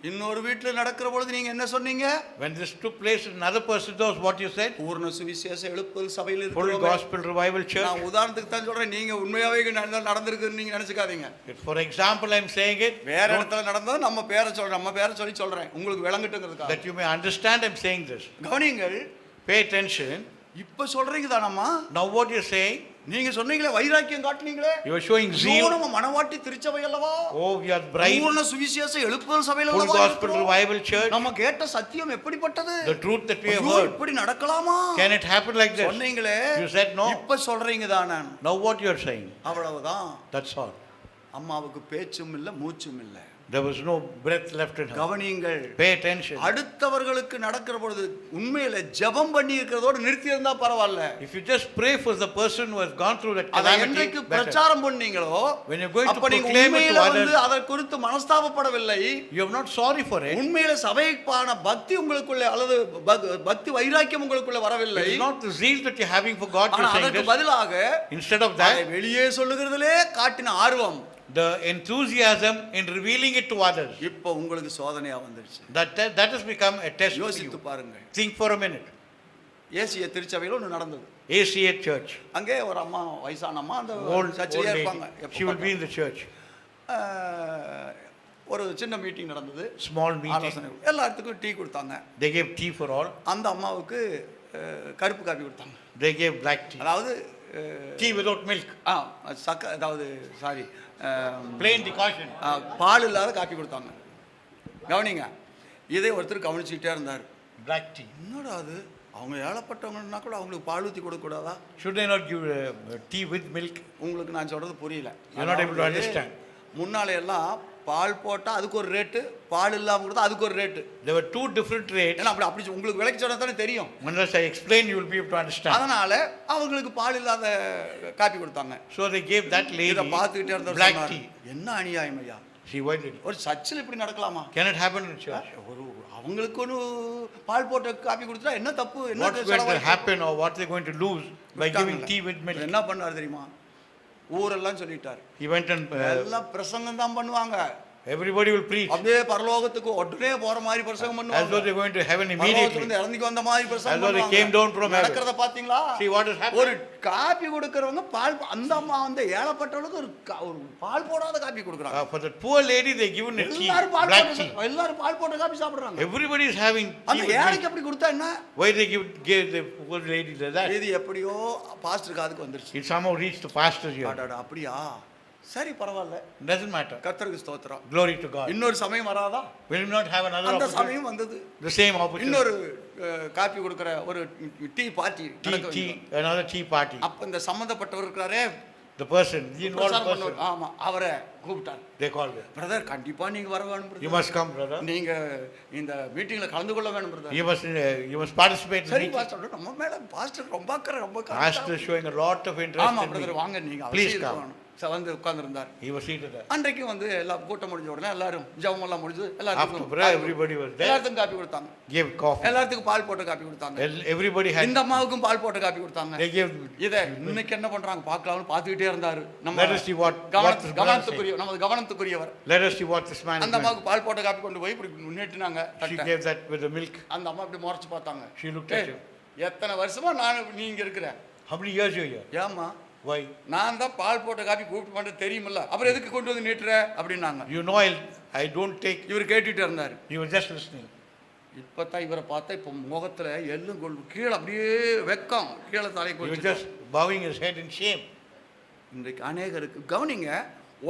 இன்னொரு வீட்டில் நடக்கிற பொழுது நீங்க என்ன சொன்னீங்க? When this took place in another person's house, what you said? பூர்ண சுவிசேஷ எழுப்புதல் சபையில் Full இருக்கிறவங்க. gospel revival church. நான் உதாரணத்துக்கு தான் சொல்றேன், நீங்க உண்மையாவே நடந்திருக்குன்னு நீங்க நினைச்சுக்காதீங்க. For example, I'm saying it. வேற இடத்துல நடந்தது நம்ம பேரை சொல்றேன், நம்ம பேரை சொல்லி சொல்றேன், உங்களுக்கு விளங்கட்டுங்கிறதுக்காக. That you may understand, I'm saying this. கவனிங்கள், Pay attention. இப்ப சொல்றீங்க தானம்மா? Now what you're saying, நீங்க சொன்னீங்களே, வைராக்கியம் காட்டுனீங்களே, you are showing zeal. நம்ம மணவாட்டி திருச்சபை அல்லவா? Oh, we are bride. பூர்ண சுவிசேஷ எழுப்புதல் சபையில் Full அல்லவா gospel இருக்கிறோம்? revival church. நம்ம கேட்ட சத்தியம் எப்படிப்பட்டது? The truth that we have ஐயோ, heard. இப்படி நடக்கலாமா? Can it happen like this? சொன்னீங்களே, You said no. இப்ப சொல்றீங்க தானே? Now what you are saying? அவ்வளவுதான். That's all. அம்மாவுக்கு பேச்சும் இல்ல, மூச்சும் இல்ல. There was no breath left in her. கவனியுங்கள், Pay attention. அடுத்தவர்களுக்கு நடக்கிற பொழுது உண்மையில ஜெபம் பண்ணி இருக்கிறதோடு நிறுத்தி இருந்தா பரவாயில்ல. If you just pray for the person who has gone through that அதை calamity, என்றைக்கு better. பிரச்சாரம் பண்ணீங்களோ, When you're going to அப்ப நீங்க proclaim it to உண்மையில others, வந்து அதை குறித்து மனஸ்தாபப்படவில்லை. you are not sorry for it. உண்மையில சபைக்கான பக்தி உங்களுக்குள்ள அல்லது பக்தி வைராக்கியம் உங்களுக்குள்ள வரவில்லை. It's not the zeal that you're having for God. ஆனா You're saying அதற்கு this. பதிலாக Instead of அதை that, வெளியே சொல்லுகிறதிலே காட்டின ஆர்வம், the enthusiasm in revealing it to others. இப்போ உங்களுக்கு சோதனையா வந்துருச்சு. That has become a test for யோசித்து you. பாருங்கள். Think for a minute. ஏசிய திருச்சபையில் ஒன்று நடந்தது. ACA church. அங்கே ஒரு அம்மா, வயசான அம்மா, அந்த Old சர்ச்சிலே lady. இருப்பாங்க. She will be in the church. ஒரு சின்ன மீட்டிங் நடந்தது. Small meeting. ஆலோசனை, எல்லாத்துக்கும் டீ கொடுத்தாங்க. They gave tea for all. அந்த அம்மாவுக்கு கருப்பு காபி கொடுத்தாங்க. They gave black tea. அதாவது Tea without milk. அதாவது சாரி, Plain decoction. பால் இல்லாத காப்பி கொடுத்தாங்க. கவனிங்க, இதை ஒருத்தர் கவனிச்சுக்கிட்டே இருந்தார். Black tea. என்னடா அது, அவங்க ஏழப்பட்டவங்கன்னா கூட அவங்களுக்கு பால் ஊற்றி கொடுக்கக்கூடாதா? Should they not give tea with milk? உங்களுக்கு நான் சொல்றது புரியல. You're not able to understand. முன்னாலே எல்லாம் பால் போட்டா அதுக்கு ஒரு ரேட்டு, பால் இல்லாம கொடுத்தா அதுக்கு ஒரு rate. There were two different rates. ஏன்னா அப்படி உங்களுக்கு விலைக்கு சொன்னா தானே தெரியும். Unless I explain, you will be able to understand. அதனால அவங்களுக்கு பால் இல்லாத காப்பி கொடுத்தாங்க. So they gave that lady இத பார்த்துக்கிட்டே இருந்தவர் black சொன்னார், tea. என்ன அநியாயம் ஐயா. See why did ஒரு சர்ச்சில் இப்படி நடக்கலாமா? can it happen in church? ஒரு அவங்களுக்கு ஒரு பால் போட்ட காப்பி கொடுத்தா என்ன தப்பு? என்ன What's going to happen or what they're going to lose by giving tea with milk? என்ன பண்ணாரு தெரியுமா? ஊரெல்லாம் சொல்லிட்டார். He went and எல்லாம் பிரசங்கம் தான் பண்ணுவாங்க. everybody will preach அப்படியே பரலோகத்துக்கு உடனே போற மாதிரி பிரசங்கம் as though பண்ணுவாங்க. they're going to heaven immediately. இறங்கி வந்த மாதிரி As பிரசங்கம் though they பண்ணுவாங்க. came down from heaven. நடக்கிறத பாத்தீங்களா? See what has happened? ஒரு காப்பி கொடுக்கறவங்க பால் அந்த அம்மா வந்து ஏழப்பட்டவளுக்கு ஒரு பால் போடாத காப்பி கொடுக்குறாங்க. For the poor lady they given a tea, எல்லாரும் பால் black போட்ட tea. எல்லாரும் பால் போட்ட காப்பி சாப்பிடுறாங்க. Everybody is having அந்த tea with ஏழைக்கு milk. அப்படி கொடுத்தா என்ன? Why they gave the poor lady that? இது எப்படியோ பாஸ்டர் காதுக்கு வந்துருச்சு. It somehow reached the pastor's ear. அடடா அப்படியா? சரி பரவாயில்ல. Doesn't matter. கர்த்தருக்கு ஸ்தோத்திரம். Glory to God. இன்னொரு சமயம் வராதா? Will you not have another அந்த opportunity? சமயம் வந்தது. The same opportunity. இன்னொரு காப்பி கொடுக்கிற ஒரு tea party Tea, another tea party. அப்ப இந்த சம்பந்தப்பட்டவர் இருக்கிறாரே The person, the involved பிரச்சாரம் person, பண்ணவர், ஆமா அவரை கூப்பிட்டார். they called him. பிரதர் கண்டிப்பா நீங்க வர வேணும் You brother. must come, brother. நீங்க இந்த மீட்டிங்ல கலந்து கொள்ள வேணும் brother. You must participate in the சரி meeting. பாஸ்டர் நம்ம மேல பாஸ்டர் ரொம்ப அக்கறை ரொம்ப Pastor is showing a lot of interest ஆமா in பிரதர் me. வாங்க நீங்க Please அவசியம் come. இருக்கணும். வந்து உட்கார்ந்திருந்தார். He was seated there. அன்றைக்கு வந்து எல்லாம் கூட்டம் முடிஞ்ச உடனே எல்லாரும் ஜெபம் எல்லாம் முடிஞ்சு After எல்லாருக்கும் prayer, everybody was there. எல்லாருக்கும் காப்பி கொடுத்தாங்க. Gave coffee. எல்லாத்துக்கும் பால் போட்ட காப்பி கொடுத்தாங்க. Everybody had. இந்த அம்மாவுக்கும் பால் போட்ட காப்பி கொடுத்தாங்க. They gave. இத இன்னைக்கு என்ன பண்றாங்க பார்க்கலாம்னு பார்த்துக்கிட்டே இருந்தாரு. நம்ம Let us see what this man is saying. நமது கவனத்துக்குரியவர். Let us see what this man is அந்த doing. அம்மாவுக்கு பால் போட்ட காப்பி கொண்டு போய் இப்படி நீட்டினாங்க. She gave that with the milk. அந்த அம்மா இப்படி முறைச்சு பார்த்தாங்க. She looked at him. எத்தனை வருஷமா நான் நீங்க இருக்கிற? How many years you are here? ஏம்மா Why? நான் தான் பால் போட்ட காப்பி கூப்பிட்டு பண்ண தெரியுமில்ல, அப்புறம் எதுக்கு கொண்டு வந்து நீட்டுற அப்படின்னாங்க. You know I don't take. இவர் கேட்டுட்டு இருந்தாரு. You were just listening. இப்பதான் இவரை பார்த்தா இப்ப முகத்துல எள்ளும் கொள்ளு கீழே அப்படியே வெக்கம் கீழே தலை He was கொடுத்து just bowing his head in shame. இன்றைக்கு அநேகருக்கு கவனிங்க,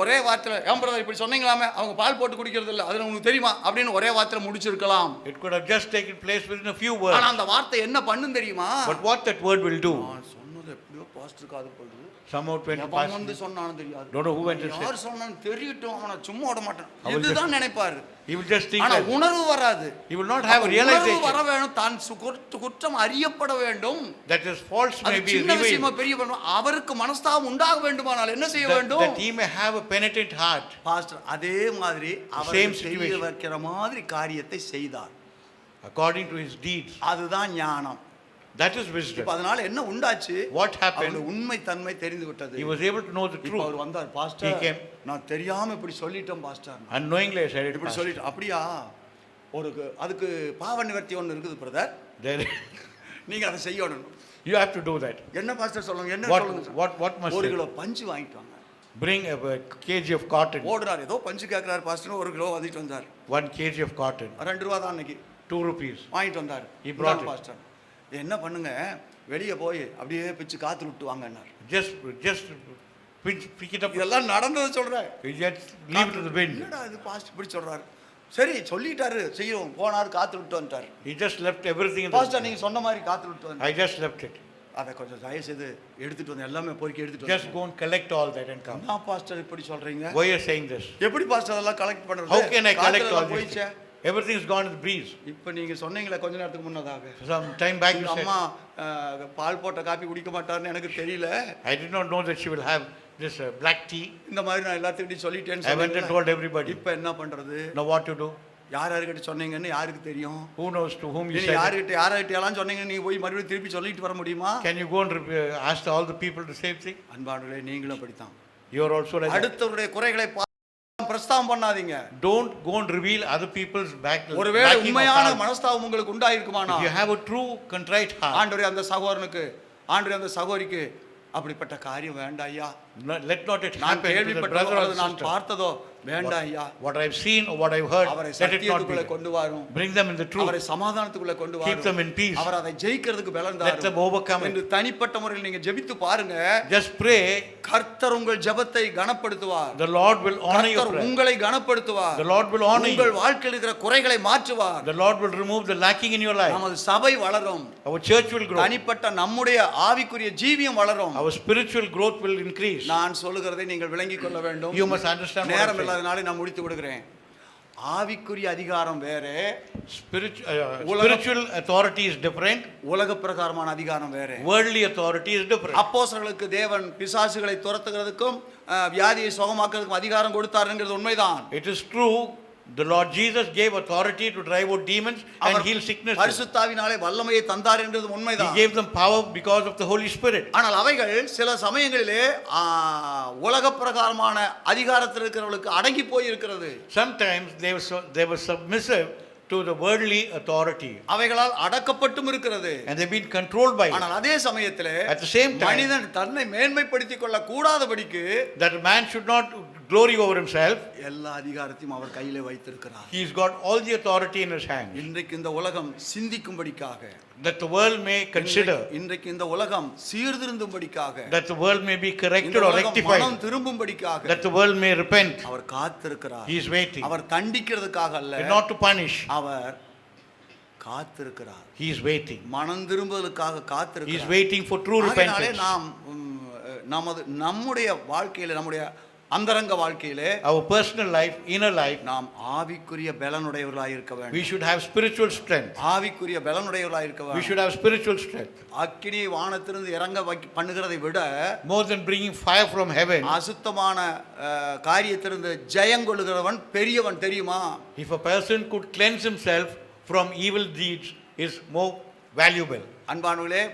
ஒரே வார்த்தையில ஏன் பிரதர் இப்படி சொன்னீங்களாமே அவங்க பால் போட்டு குடிக்கிறது இல்லை அது உங்களுக்கு தெரியுமா அப்படின்னு ஒரே வார்த்தையில முடிச்சிருக்கலாம். It could have just taken place within a few words. ஆனா அந்த வார்த்தை என்ன பண்ணும் தெரியுமா? But what that word will do? நான் சொன்னது எப்படியோ பாஸ்டர் காது போடுது. Somehow went to அவன் pass. வந்து சொன்னான்னு தெரியாது. Don't know who went to say. யார் சொன்னான்னு தெரியட்டும், அவனை சும்மா விட மாட்டான். I will இதுதான் நினைப்பாரு. He will just think ஆனா that. உணர்வு வராது. He will not have a உணர்வு realization வர வேணும், தான் குற்றம் அறியப்பட வேண்டும். that his faults may அது be சின்ன விஷயமா revealed. பெரிய பண்ணணும். அவருக்கு மனஸ்தாபம் உண்டாக வேண்டுமானால் என்ன செய்ய வேண்டும்? That he may have a penitent heart. Pastor அதே மாதிரி அவர் same செய்ய situation. வைக்கிற மாதிரி காரியத்தை செய்தார். According to his deeds. அதுதான் ஞானம். That is wisdom. இப்ப அதனால என்ன உண்டாச்சு? What அவருடைய happened? உண்மை தன்மை தெரிந்து விட்டது. He was able to know the இப்ப அவர் truth. வந்தார். He pastor came. நான் தெரியாம இப்படி சொல்லிட்டேன் pastor. Unknowingly I said it. இப்படி Pastor. சொல்லிட்டு அப்படியா? ஒரு அதுக்கு பாவ நிவர்த்தி ஒன்று இருக்குது பிரதர். There- நீங்க அதை செய்யணும். You have to do that. என்ன பாஸ்டர் சொல்லுங்க? என்ன What சொல்லுங்க? what must ஒரு I கிலோ பஞ்சு வாங்கிட்டு வாங்க. bring a kg of cotton? ஓடுறாரு, ஏதோ பஞ்சு கேட்கிறாரு பாஸ்டர், ஒரு கிலோ வாங்கிட்டு வந்தார். 1 kg of cotton. 2 ரூபா தான் அன்னைக்கு 2 rupees. வாங்கிட்டு வந்தார். He brought it. பாஸ்டர் என்ன பண்ணுங்க, வெளியே போய் அப்படியே பிச்சு காத்து விட்டு வாங்கன்னார். Just pick it up. இதெல்லாம் நடந்தது சொல்றேன். You just leave it to the wind. என்னடா இது பாஸ்டர் இப்படி சொல்றாரு? சரி சொல்லிட்டாரு, செய்யும். போனாரு, காத்து விட்டு வந்துட்டார். He just left everything in pastor the. நீங்க சொன்ன மாதிரி காத்து விட்டு வந்து I just left it. அதை கொஞ்சம் தயவு செய்து எடுத்துட்டு வந்து எல்லாமே பொறுக்கி எடுத்துட்டு Just go and collect all that and come. என்ன பாஸ்டர் இப்படி சொல்றீங்க? Why are you saying this? எப்படி பாஸ்டர் அதெல்லாம் கலெக்ட் பண்றது? How can I collect all this? போயிச்சே. Everything is gone in the breeze. இப்போ நீங்க சொன்னீங்களே கொஞ்ச நேரத்துக்கு முன்னதாக, Some time back you எங்க said, அம்மா பால் போட்ட காப்பி குடிக்க மாட்டாருன்னு எனக்கு தெரியல. I did not know that she will have this black tea. இந்த மாதிரி நான் எல்லாத்துக்கிட்டையும் சொல்லிட்டேன்னு I went and சொன்னீங்கல்ல. told everybody. இப்போ என்ன பண்றது? Now what to do? யார் யார்கிட்ட சொன்னீங்கன்னு யாருக்கு தெரியும்? Who knows to whom you நீ said it? யார்கிட்ட எல்லாம் சொன்னீங்க, நீங்க போய் மறுபடியும் திருப்பி சொல்லிட்டு வர முடியுமா? Can you go and ask all the people the same thing? அன்பானவர்களே, நீங்களும் படித்தான். You are also like that. அடுத்தவருடைய குறைகளை பிரஸ்தாபம் பண்ணாதீங்க. Don't go and reveal other people's back. ஒருவேளை lacking of உண்மையான heart. மனஸ்தாபம் உங்களுக்கு உண்டாயிருக்குமானா, If you have a true contrite heart, ஆண்டவரே அந்த சகோதரனுக்கு, ஆண்டவரே அந்த சகோதரிக்கு அப்படிப்பட்ட காரியம் வேண்டாம் ஐயா. let not it நான் happen to the கேள்விப்பட்டதோ brother or அல்லது நான் sister. பார்த்ததோ வேண்டாம் ஐயா. What I've seen or what I've heard, அவரை let it not be. சத்தியத்துக்குள்ள கொண்டு வரும். Bring them in the truth. அவரை சமாதானத்துக்குள்ள கொண்டு Keep them வரும். in peace. அவர் அதை ஜெயிக்கிறதுக்கு பலன் Let them overcome it. என்று தனிப்பட்ட முறையில் நீங்க ஜெபித்து பாருங்க. Just pray. கர்த்தர் உங்கள் ஜெபத்தை கனப்படுத்துவார். The Lord will honor your கர்த்தர் prayer. உங்களை கனப்படுத்துவார். The Lord will honor உங்கள் you. வாழ்க்கையில் இருக்கிற குறைகளை மாற்றுவார். The Lord will remove the lacking in your life. நமது சபை வளரும். Our church will grow. தனிப்பட்ட நம்முடைய ஆவிக்குரிய ஜீவியம் வளரும். Our spiritual growth will increase. நான் சொல்லுகிறதை நீங்கள் விளங்கிக் கொள்ள வேண்டும். You must understand what I'm நேரம் saying. இல்லாதனாலே நான் முடித்து விடுகிறேன். ஆவிக்குரிய அதிகாரம் வேறே, Spiritual authority is different. உலக பிரகாரமான அதிகாரம் வேறே. Worldly authority is different. அப்போஸ்தலர்களுக்கு தேவன் பிசாசுகளை துரத்துகிறதுக்கும் வியாதியை சுகமாக்குறதுக்கும் அதிகாரம் கொடுத்தாருங்கிறது உண்மைதான். It is true. The Lord Jesus gave authority to drive out demons and heal sicknesses. பரிசுத்தாவினாலே வல்லமையை தந்தார் என்றது He உண்மைதான். gave them power because of the Holy Spirit. ஆனால் அவைகள் சில சமயங்களிலே உலக பிரகாரமான அதிகாரத்தில் இருக்கிறவர்களுக்கு அடங்கி போய் இருக்கிறது. Sometimes they were submissive to the worldly authority. அவைகளால் அடக்கப்பட்டும் இருக்கிறது. And they've been controlled by it. ஆனால் அதே சமயத்திலே At the same time, மனிதன் தன்னை மேன்மைப்படுத்திக் கொள்ள கூடாதபடிக்கு that a man should not glory over himself. எல்லா அதிகாரத்தையும் அவர் கையிலே வைத்திருக்கிறார். He's got all the authority in his hand. இன்றைக்கு இந்த உலகம் சிந்திக்கும்படிக்காக, That the world may consider, இன்றைக்கு இந்த உலகம் சீர்திருந்தும்படிக்காக, that the world may be இந்த corrected or உலகம் rectified, மனம் திரும்பும்படிக்காக that the world may repent. அவர் காத்திருக்கிறார். He is waiting. அவர் தண்டிக்கிறதுக்காக அல்ல, Not to punish. அவர் காத்திருக்கிறார். He is waiting. மனம் திரும்புவதற்காக He is காத்திருக்கிறார். waiting for true ஆகையினாலே repentance. நாம் நம்முடைய வாழ்க்கையில, நம்முடைய அந்தரங்க வாழ்க்கையிலே, Our personal life, inner life, நாம் ஆவிக்குரிய பலனுடையவர்களாய் இருக்க we வேண்டும். should have spiritual strength. ஆவிக்குரிய பலனுடையவர்களாய் இருக்க We வேண்டும். should have spiritual strength. அக்கினியை வானத்திலிருந்து இறங்க பண்ணுகிறதை விட More than bringing fire from heaven, அசுத்தமான காரியத்திலிருந்து ஜெயங்கொள்ளுகிறவன் பெரியவன் தெரியுமா? if a person could cleanse himself from evil deeds, is more valuable. அன்பானவர்களே,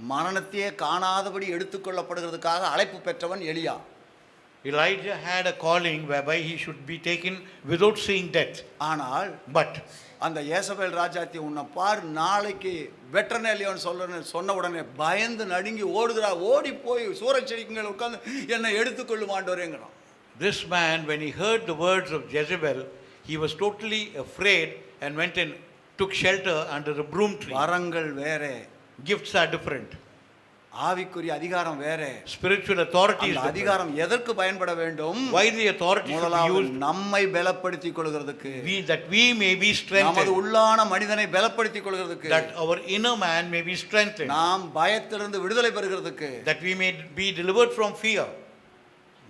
மரணத்தையே காணாதபடி எடுத்துக்கொள்ளப்படுகிறதுக்காக அழைப்பு பெற்றவன் எலியா. Elijah had a calling whereby he should be taken without seeing death. ஆனால் But அந்த ஏசபேல் ராஜாத்தி உன்னை பார் நாளைக்கு வெட்டர்னேலியோன்னு சொன்ன உடனே பயந்து நடுங்கி ஓடுகிறா. ஓடி போய் சூரச்செடிக்குங்கள் உட்கார்ந்து என்னை எடுத்துக்கொள்ளுமாண்டோரேங்கிறான். this man, when he heard the words of Jezebel, he was totally afraid and went and took shelter under a broom tree. வரங்கள் வேறே, Gifts are different. ஆவிக்குரிய அதிகாரம் வேறே. Spiritual authority is அந்த different. அதிகாரம் எதற்கு பயன்பட வேண்டும்? Why the authority should be முதலாவது used? நம்மை பலப்படுத்திக் கொள்கிறதுக்கு, That we may be நமது strengthened. உள்ளான மனிதனை பலப்படுத்திக் கொள்கிறதுக்கு, That our inner man may be strengthened. நாம் பயத்திலிருந்து விடுதலை பெறுகிறதுக்கு. That we may be delivered from fear.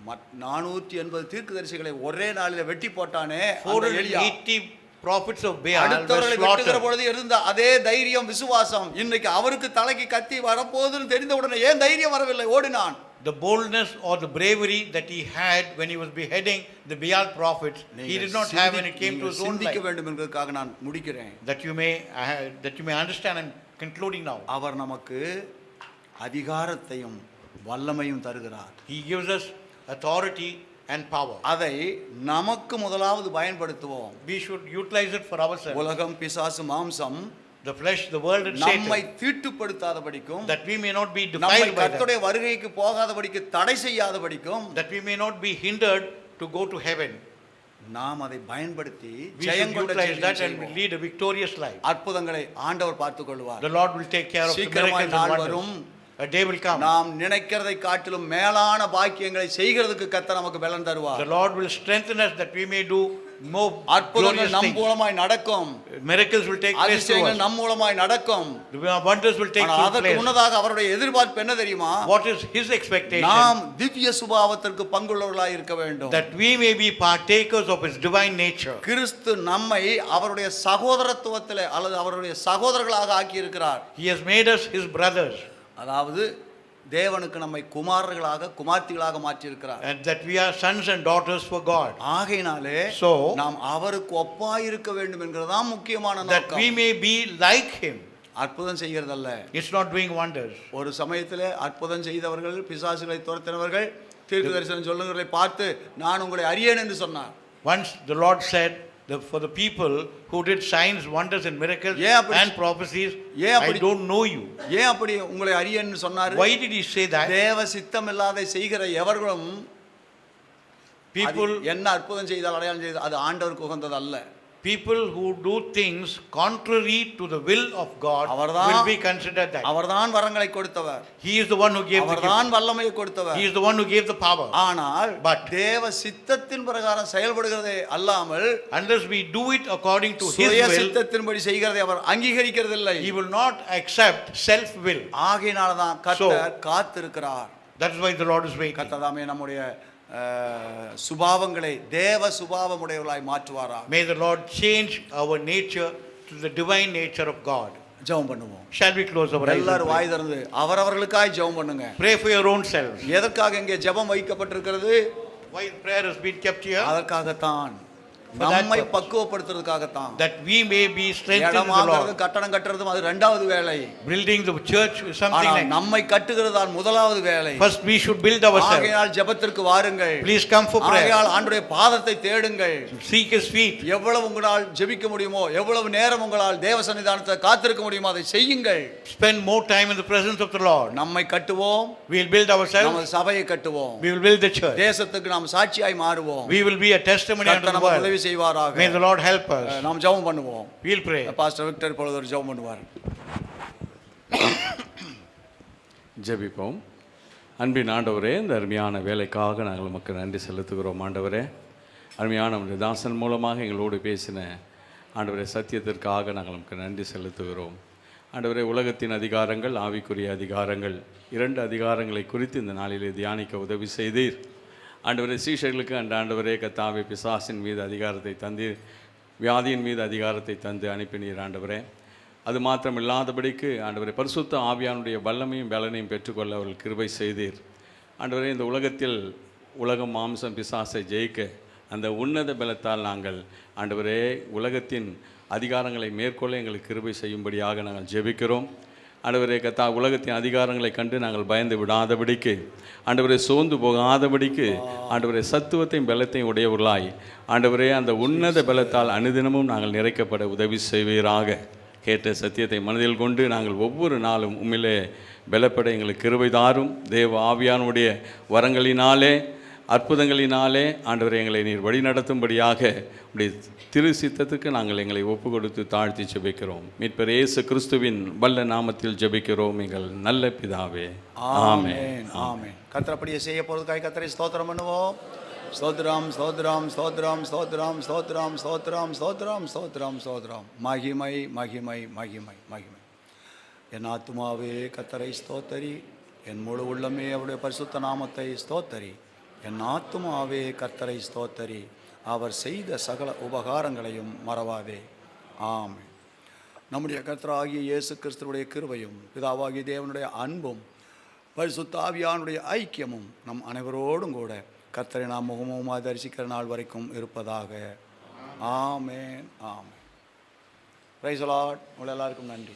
480 தீர்க்கதரிசிகளை ஒரே நாளில வெட்டி போட்டானே அந்த எலியா. 480 prophets of Baal were அடுத்தவர்களை வெட்டுகிற slaughtered. பொழுது இருந்த அதே தைரியம், விசுவாசம் இன்னைக்கு அவருக்கு தலைக்கு கத்தி வரப்போகுதுன்னு தெரிந்த உடனே ஏன் தைரியம் வரவில்லை? ஓடினான். The boldness or the bravery that he had when he was beheading the Baal prophets, he did not have when it came to his own சிந்திக்க life. வேண்டும் என்பதற்காக நான் முடிக்கிறேன். That you may understand. I'm concluding now. அவர் நமக்கு அதிகாரத்தையும் வல்லமையும் தருகிறார். He gives us authority and power. அதை நமக்கு முதலாவது பயன்படுத்துவோம். We should utilize it for ourselves. உலகம், பிசாசு, மாம்சம் The flesh, the world and நம்மை Satan, தீட்டுப்படுத்தாதபடிக்கும், that we may not be நம்மை defiled by them, கர்த்தருடைய வருகைக்கு போகாதபடிக்கு தடை செய்யாதபடிக்கும், that we may not be hindered to go to heaven. நாம் அதை பயன்படுத்தி We should ஜெயங்கொண்ட utilize ஜீவியம் that and செய்வோம். lead a victorious life. அற்புதங்களை ஆண்டவர் பார்த்துக் கொள்வார். The Lord will take care of the சீக்கிரமாய் miracles and நாள் wonders. வரும். A day will come. நாம் நினைக்கிறதை காட்டிலும் மேலான பாக்கியங்களை செய்கிறதுக்கு கர்த்தர் நமக்கு பலன் The தருவார். Lord will strengthen us that we may do more அற்புதங்கள் glorious நம் things. மூலமாய் நடக்கும். Miracles will take place through அதிசயங்கள் us. நம் மூலமாய் நடக்கும். Wonders will take ஆனால் அதற்கு place. முன்னதாக அவருடைய எதிர்பார்ப்பு என்ன தெரியுமா? What is His expectation? நாம் திவ்ய சுபாவத்திற்கு பங்குள்ளவர்களாய் இருக்க வேண்டும். That we may be partakers of His divine nature. கிறிஸ்து நம்மை அவருடைய சகோதரத்துவத்திலே அல்லது அவருடைய சகோதரர்களாக ஆக்கி இருக்கிறார். He has made us His brothers. அதாவது தேவனுக்கு நம்மை குமாரர்களாக குமார்த்திகளாக மாற்றி இருக்கிறார். And that we are sons and daughters for God. ஆகையினாலே So, நாம் அவருக்கு ஒப்பாய் இருக்க வேண்டும் என்கிறதுதான் முக்கியமான that நோக்கம். we may be like Him. அற்புதம் செய்கிறதல்ல. It's not doing wonders. ஒரு சமயத்திலே அற்புதம் செய்தவர்கள், பிசாசுகளை துரத்தினவர்கள் தீர்க்க தரிசனம் சொல்லுகிறவர்களை பார்த்து நான் உங்களை அறியேன் என்று சொன்னார். Once the Lord said, for the people who did signs, wonders and miracles and prophecies, I don't know you. ஏன் அப்படி உங்களை அறியேன்னு சொன்னார்? Why did He say that? தேவ சித்தம் இல்லாத செய்கிற எவர்களும் People என்ன அற்புதம் செய்தால் அடையாளம் செய்தால் அது ஆண்டவருக்கு உகந்தது அல்ல. People who do things contrary to the will of God will be considered that. அவர்தான் வரங்களை கொடுத்தவர். He is the one who gave the gift. அவர்தான் வல்லமையை கொடுத்தவர். He is the one who gave the power. ஆனால் தேவ சித்தத்தின் பிரகாரம் செயல்படுகிறதே அல்லாமல் unless we do it according to His சுய will, சித்தத்தின்படி செய்கிறதை அவர் அங்கீகரிக்கிறதில்லை. He will not accept self will. ஆகையினால தான் கர்த்தர் காத்திருக்கிறார். That is why the Lord is waiting. கர்த்தர் தாமே நம்முடைய சுபாவங்களை தேவ சுபாவமுடையவர்களாய் மாற்றுவாரா. May the Lord change our nature to the divine nature of God. ஜெபம் பண்ணுவோம். Shall we close our eyes? எல்லாரும் வாய் திறந்து அவரவர்களுக்காய் ஜெபம் பண்ணுங்க. Pray for your own selves. எதற்காக இங்கே ஜெபம் வைக்கப்பட்டிருக்கிறது? Why prayer has been kept here? அதற்காகத்தான், For that நம்மை purpose. பக்குவப்படுத்துறதுக்காகத்தான். That we may be strengthened in இடம் the வாங்குறது Lord. கட்டடம் கட்டுறதும் அது இரண்டாவது வேலை. Building the church is something ஆனால் like. நம்மை கட்டுகிறதால் முதலாவது வேலை. First we should build ourselves. ஆகையால் ஜெபத்திற்கு வாருங்கள். Please come for prayer. ஆகையால் ஆண்டவருடைய பாதத்தை தேடுங்கள். Seek His feet. எவ்வளவு உங்களால் ஜெபிக்க முடியுமோ, எவ்வளவு நேரம் உங்களால் தேவ சன்னிதானத்தை காத்திருக்க முடியுமோ அதை செய்யுங்கள். Spend more time in the presence of the Lord. நம்மை கட்டுவோம், We will build ourselves. நமது சபையை கட்டுவோம், We will build the church. தேசத்துக்கு நாம் சாட்சியாய் மாறுவோம். We will be a testimony unto கர்த்தர் the நமக்கு உதவி world. செய்வாராக. May the Lord help us. நாம் ஜெபம் பண்ணுவோம். We'll pray. பாஸ்டர் விக்டர் இப்பொழுது ஒரு ஜெபம் பண்ணுவார். ஜெபிப்போம். அன்பின் ஆண்டவரே, இந்த அருமையான வேலைக்காக நாங்கள் உமக்கு நன்றி செலுத்துகிறோம். ஆண்டவரே, அருமையான நம்முடைய தாசன் மூலமாக எங்களோடு பேசின ஆண்டவரே சத்தியத்திற்காக நாங்கள் உமக்கு நன்றி செலுத்துகிறோம். ஆண்டவரே, உலகத்தின் அதிகாரங்கள், ஆவிக்குரிய அதிகாரங்கள், 2 அதிகாரங்களை குறித்து இந்த நாளிலே தியானிக்க உதவி செய்தீர். ஆண்டவரே, சீஷர்களுக்கு ஆண்டவரே கர்த்தாவே பிசாசின் மீது அதிகாரத்தை தந்தீர், வியாதியின் மீது அதிகாரத்தை தந்து அனுப்பினீர். ஆண்டவரே, அது மாத்திரம் இல்லாதபடிக்கு ஆண்டவரே பரிசுத்த ஆவியானுடைய வல்லமையும் பலனையும் பெற்றுக்கொள்ள அவர்கள் கிருபை செய்தீர். ஆண்டவரே, இந்த உலகத்தில் உலகம் மாம்சம் பிசாசை ஜெயிக்க அந்த உன்னத பலத்தால் நாங்கள் ஆண்டவரே உலகத்தின் அதிகாரங்களை மேற்கொள்ள எங்களுக்கு கிருபை செய்யும்படியாக நாங்கள் ஜெபிக்கிறோம். ஆண்டவரே கர்த்தா, உலகத்தின் அதிகாரங்களை கண்டு நாங்கள் பயந்து விடாதபடிக்கு, ஆண்டவரே சோர்ந்து போகாதபடிக்கு, ஆண்டவரே சத்துவத்தையும் பலத்தையும் உடையவர்களாய் ஆண்டவரே அந்த உன்னத பலத்தால் அனுதினமும் நாங்கள் நிறைக்கப்பட உதவி செய்வீராக. கேட்ட சத்தியத்தை மனதில் கொண்டு நாங்கள் ஒவ்வொரு நாளும் உண்மையிலே பலப்பட எங்களுக்கு கிருபை தாரும். தேவ ஆவியானுடைய வரங்களினாலே அற்புதங்களினாலே ஆண்டவரே எங்களை நீர் வழி நடத்தும்படியாக உடைய திரு சித்தத்துக்கு நாங்கள் எங்களை ஒப்பு கொடுத்து தாழ்த்தி ஜெபிக்கிறோம். மீட்பர் இயேசு கிறிஸ்துவின் வல்ல நாமத்தில் ஜெபிக்கிறோம் எங்கள் நல்ல பிதாவே. ஆமென். ஆமென். கர்த்தர் அப்படியே செய்ய போறதுக்காக கர்த்தரை ஸ்தோத்திரம் பண்ணுவோம். ஸ்தோத்திரம் ஸ்தோத்திரம் ஸ்தோத்திரம் ஸ்தோத்திரம் ஸ்தோத்திரம் ஸ்தோத்திரம் ஸ்தோத்திரம் ஸ்தோத்திரம் ஸ்தோத்திரம். மகிமை மகிமை மகிமை மகிமை. என் ஆத்துமாவே கர்த்தரை ஸ்தோத்தரி, என் முழு உள்ளமே அவருடைய பரிசுத்த நாமத்தை ஸ்தோத்தரி. என் ஆத்துமாவே கர்த்தரை ஸ்தோத்தரி, அவர் செய்த சகல உபகாரங்களையும் மறவாதே. ஆமென். நம்முடைய கர்த்தராகிய இயேசு கிறிஸ்துவுடைய கிருபையும் பிதாவாகிய தேவனுடைய அன்பும் பரிசுத்த ஆவியானுடைய ஐக்கியமும் நம் அனைவரோடும் கூட கர்த்தரை நாம் முகமுகமாக தரிசிக்கிற நாள் வரைக்கும் இருப்பதாக. Amen. Amen. Praise the Lord. உங்கள் எல்லாருக்கும் நன்றி.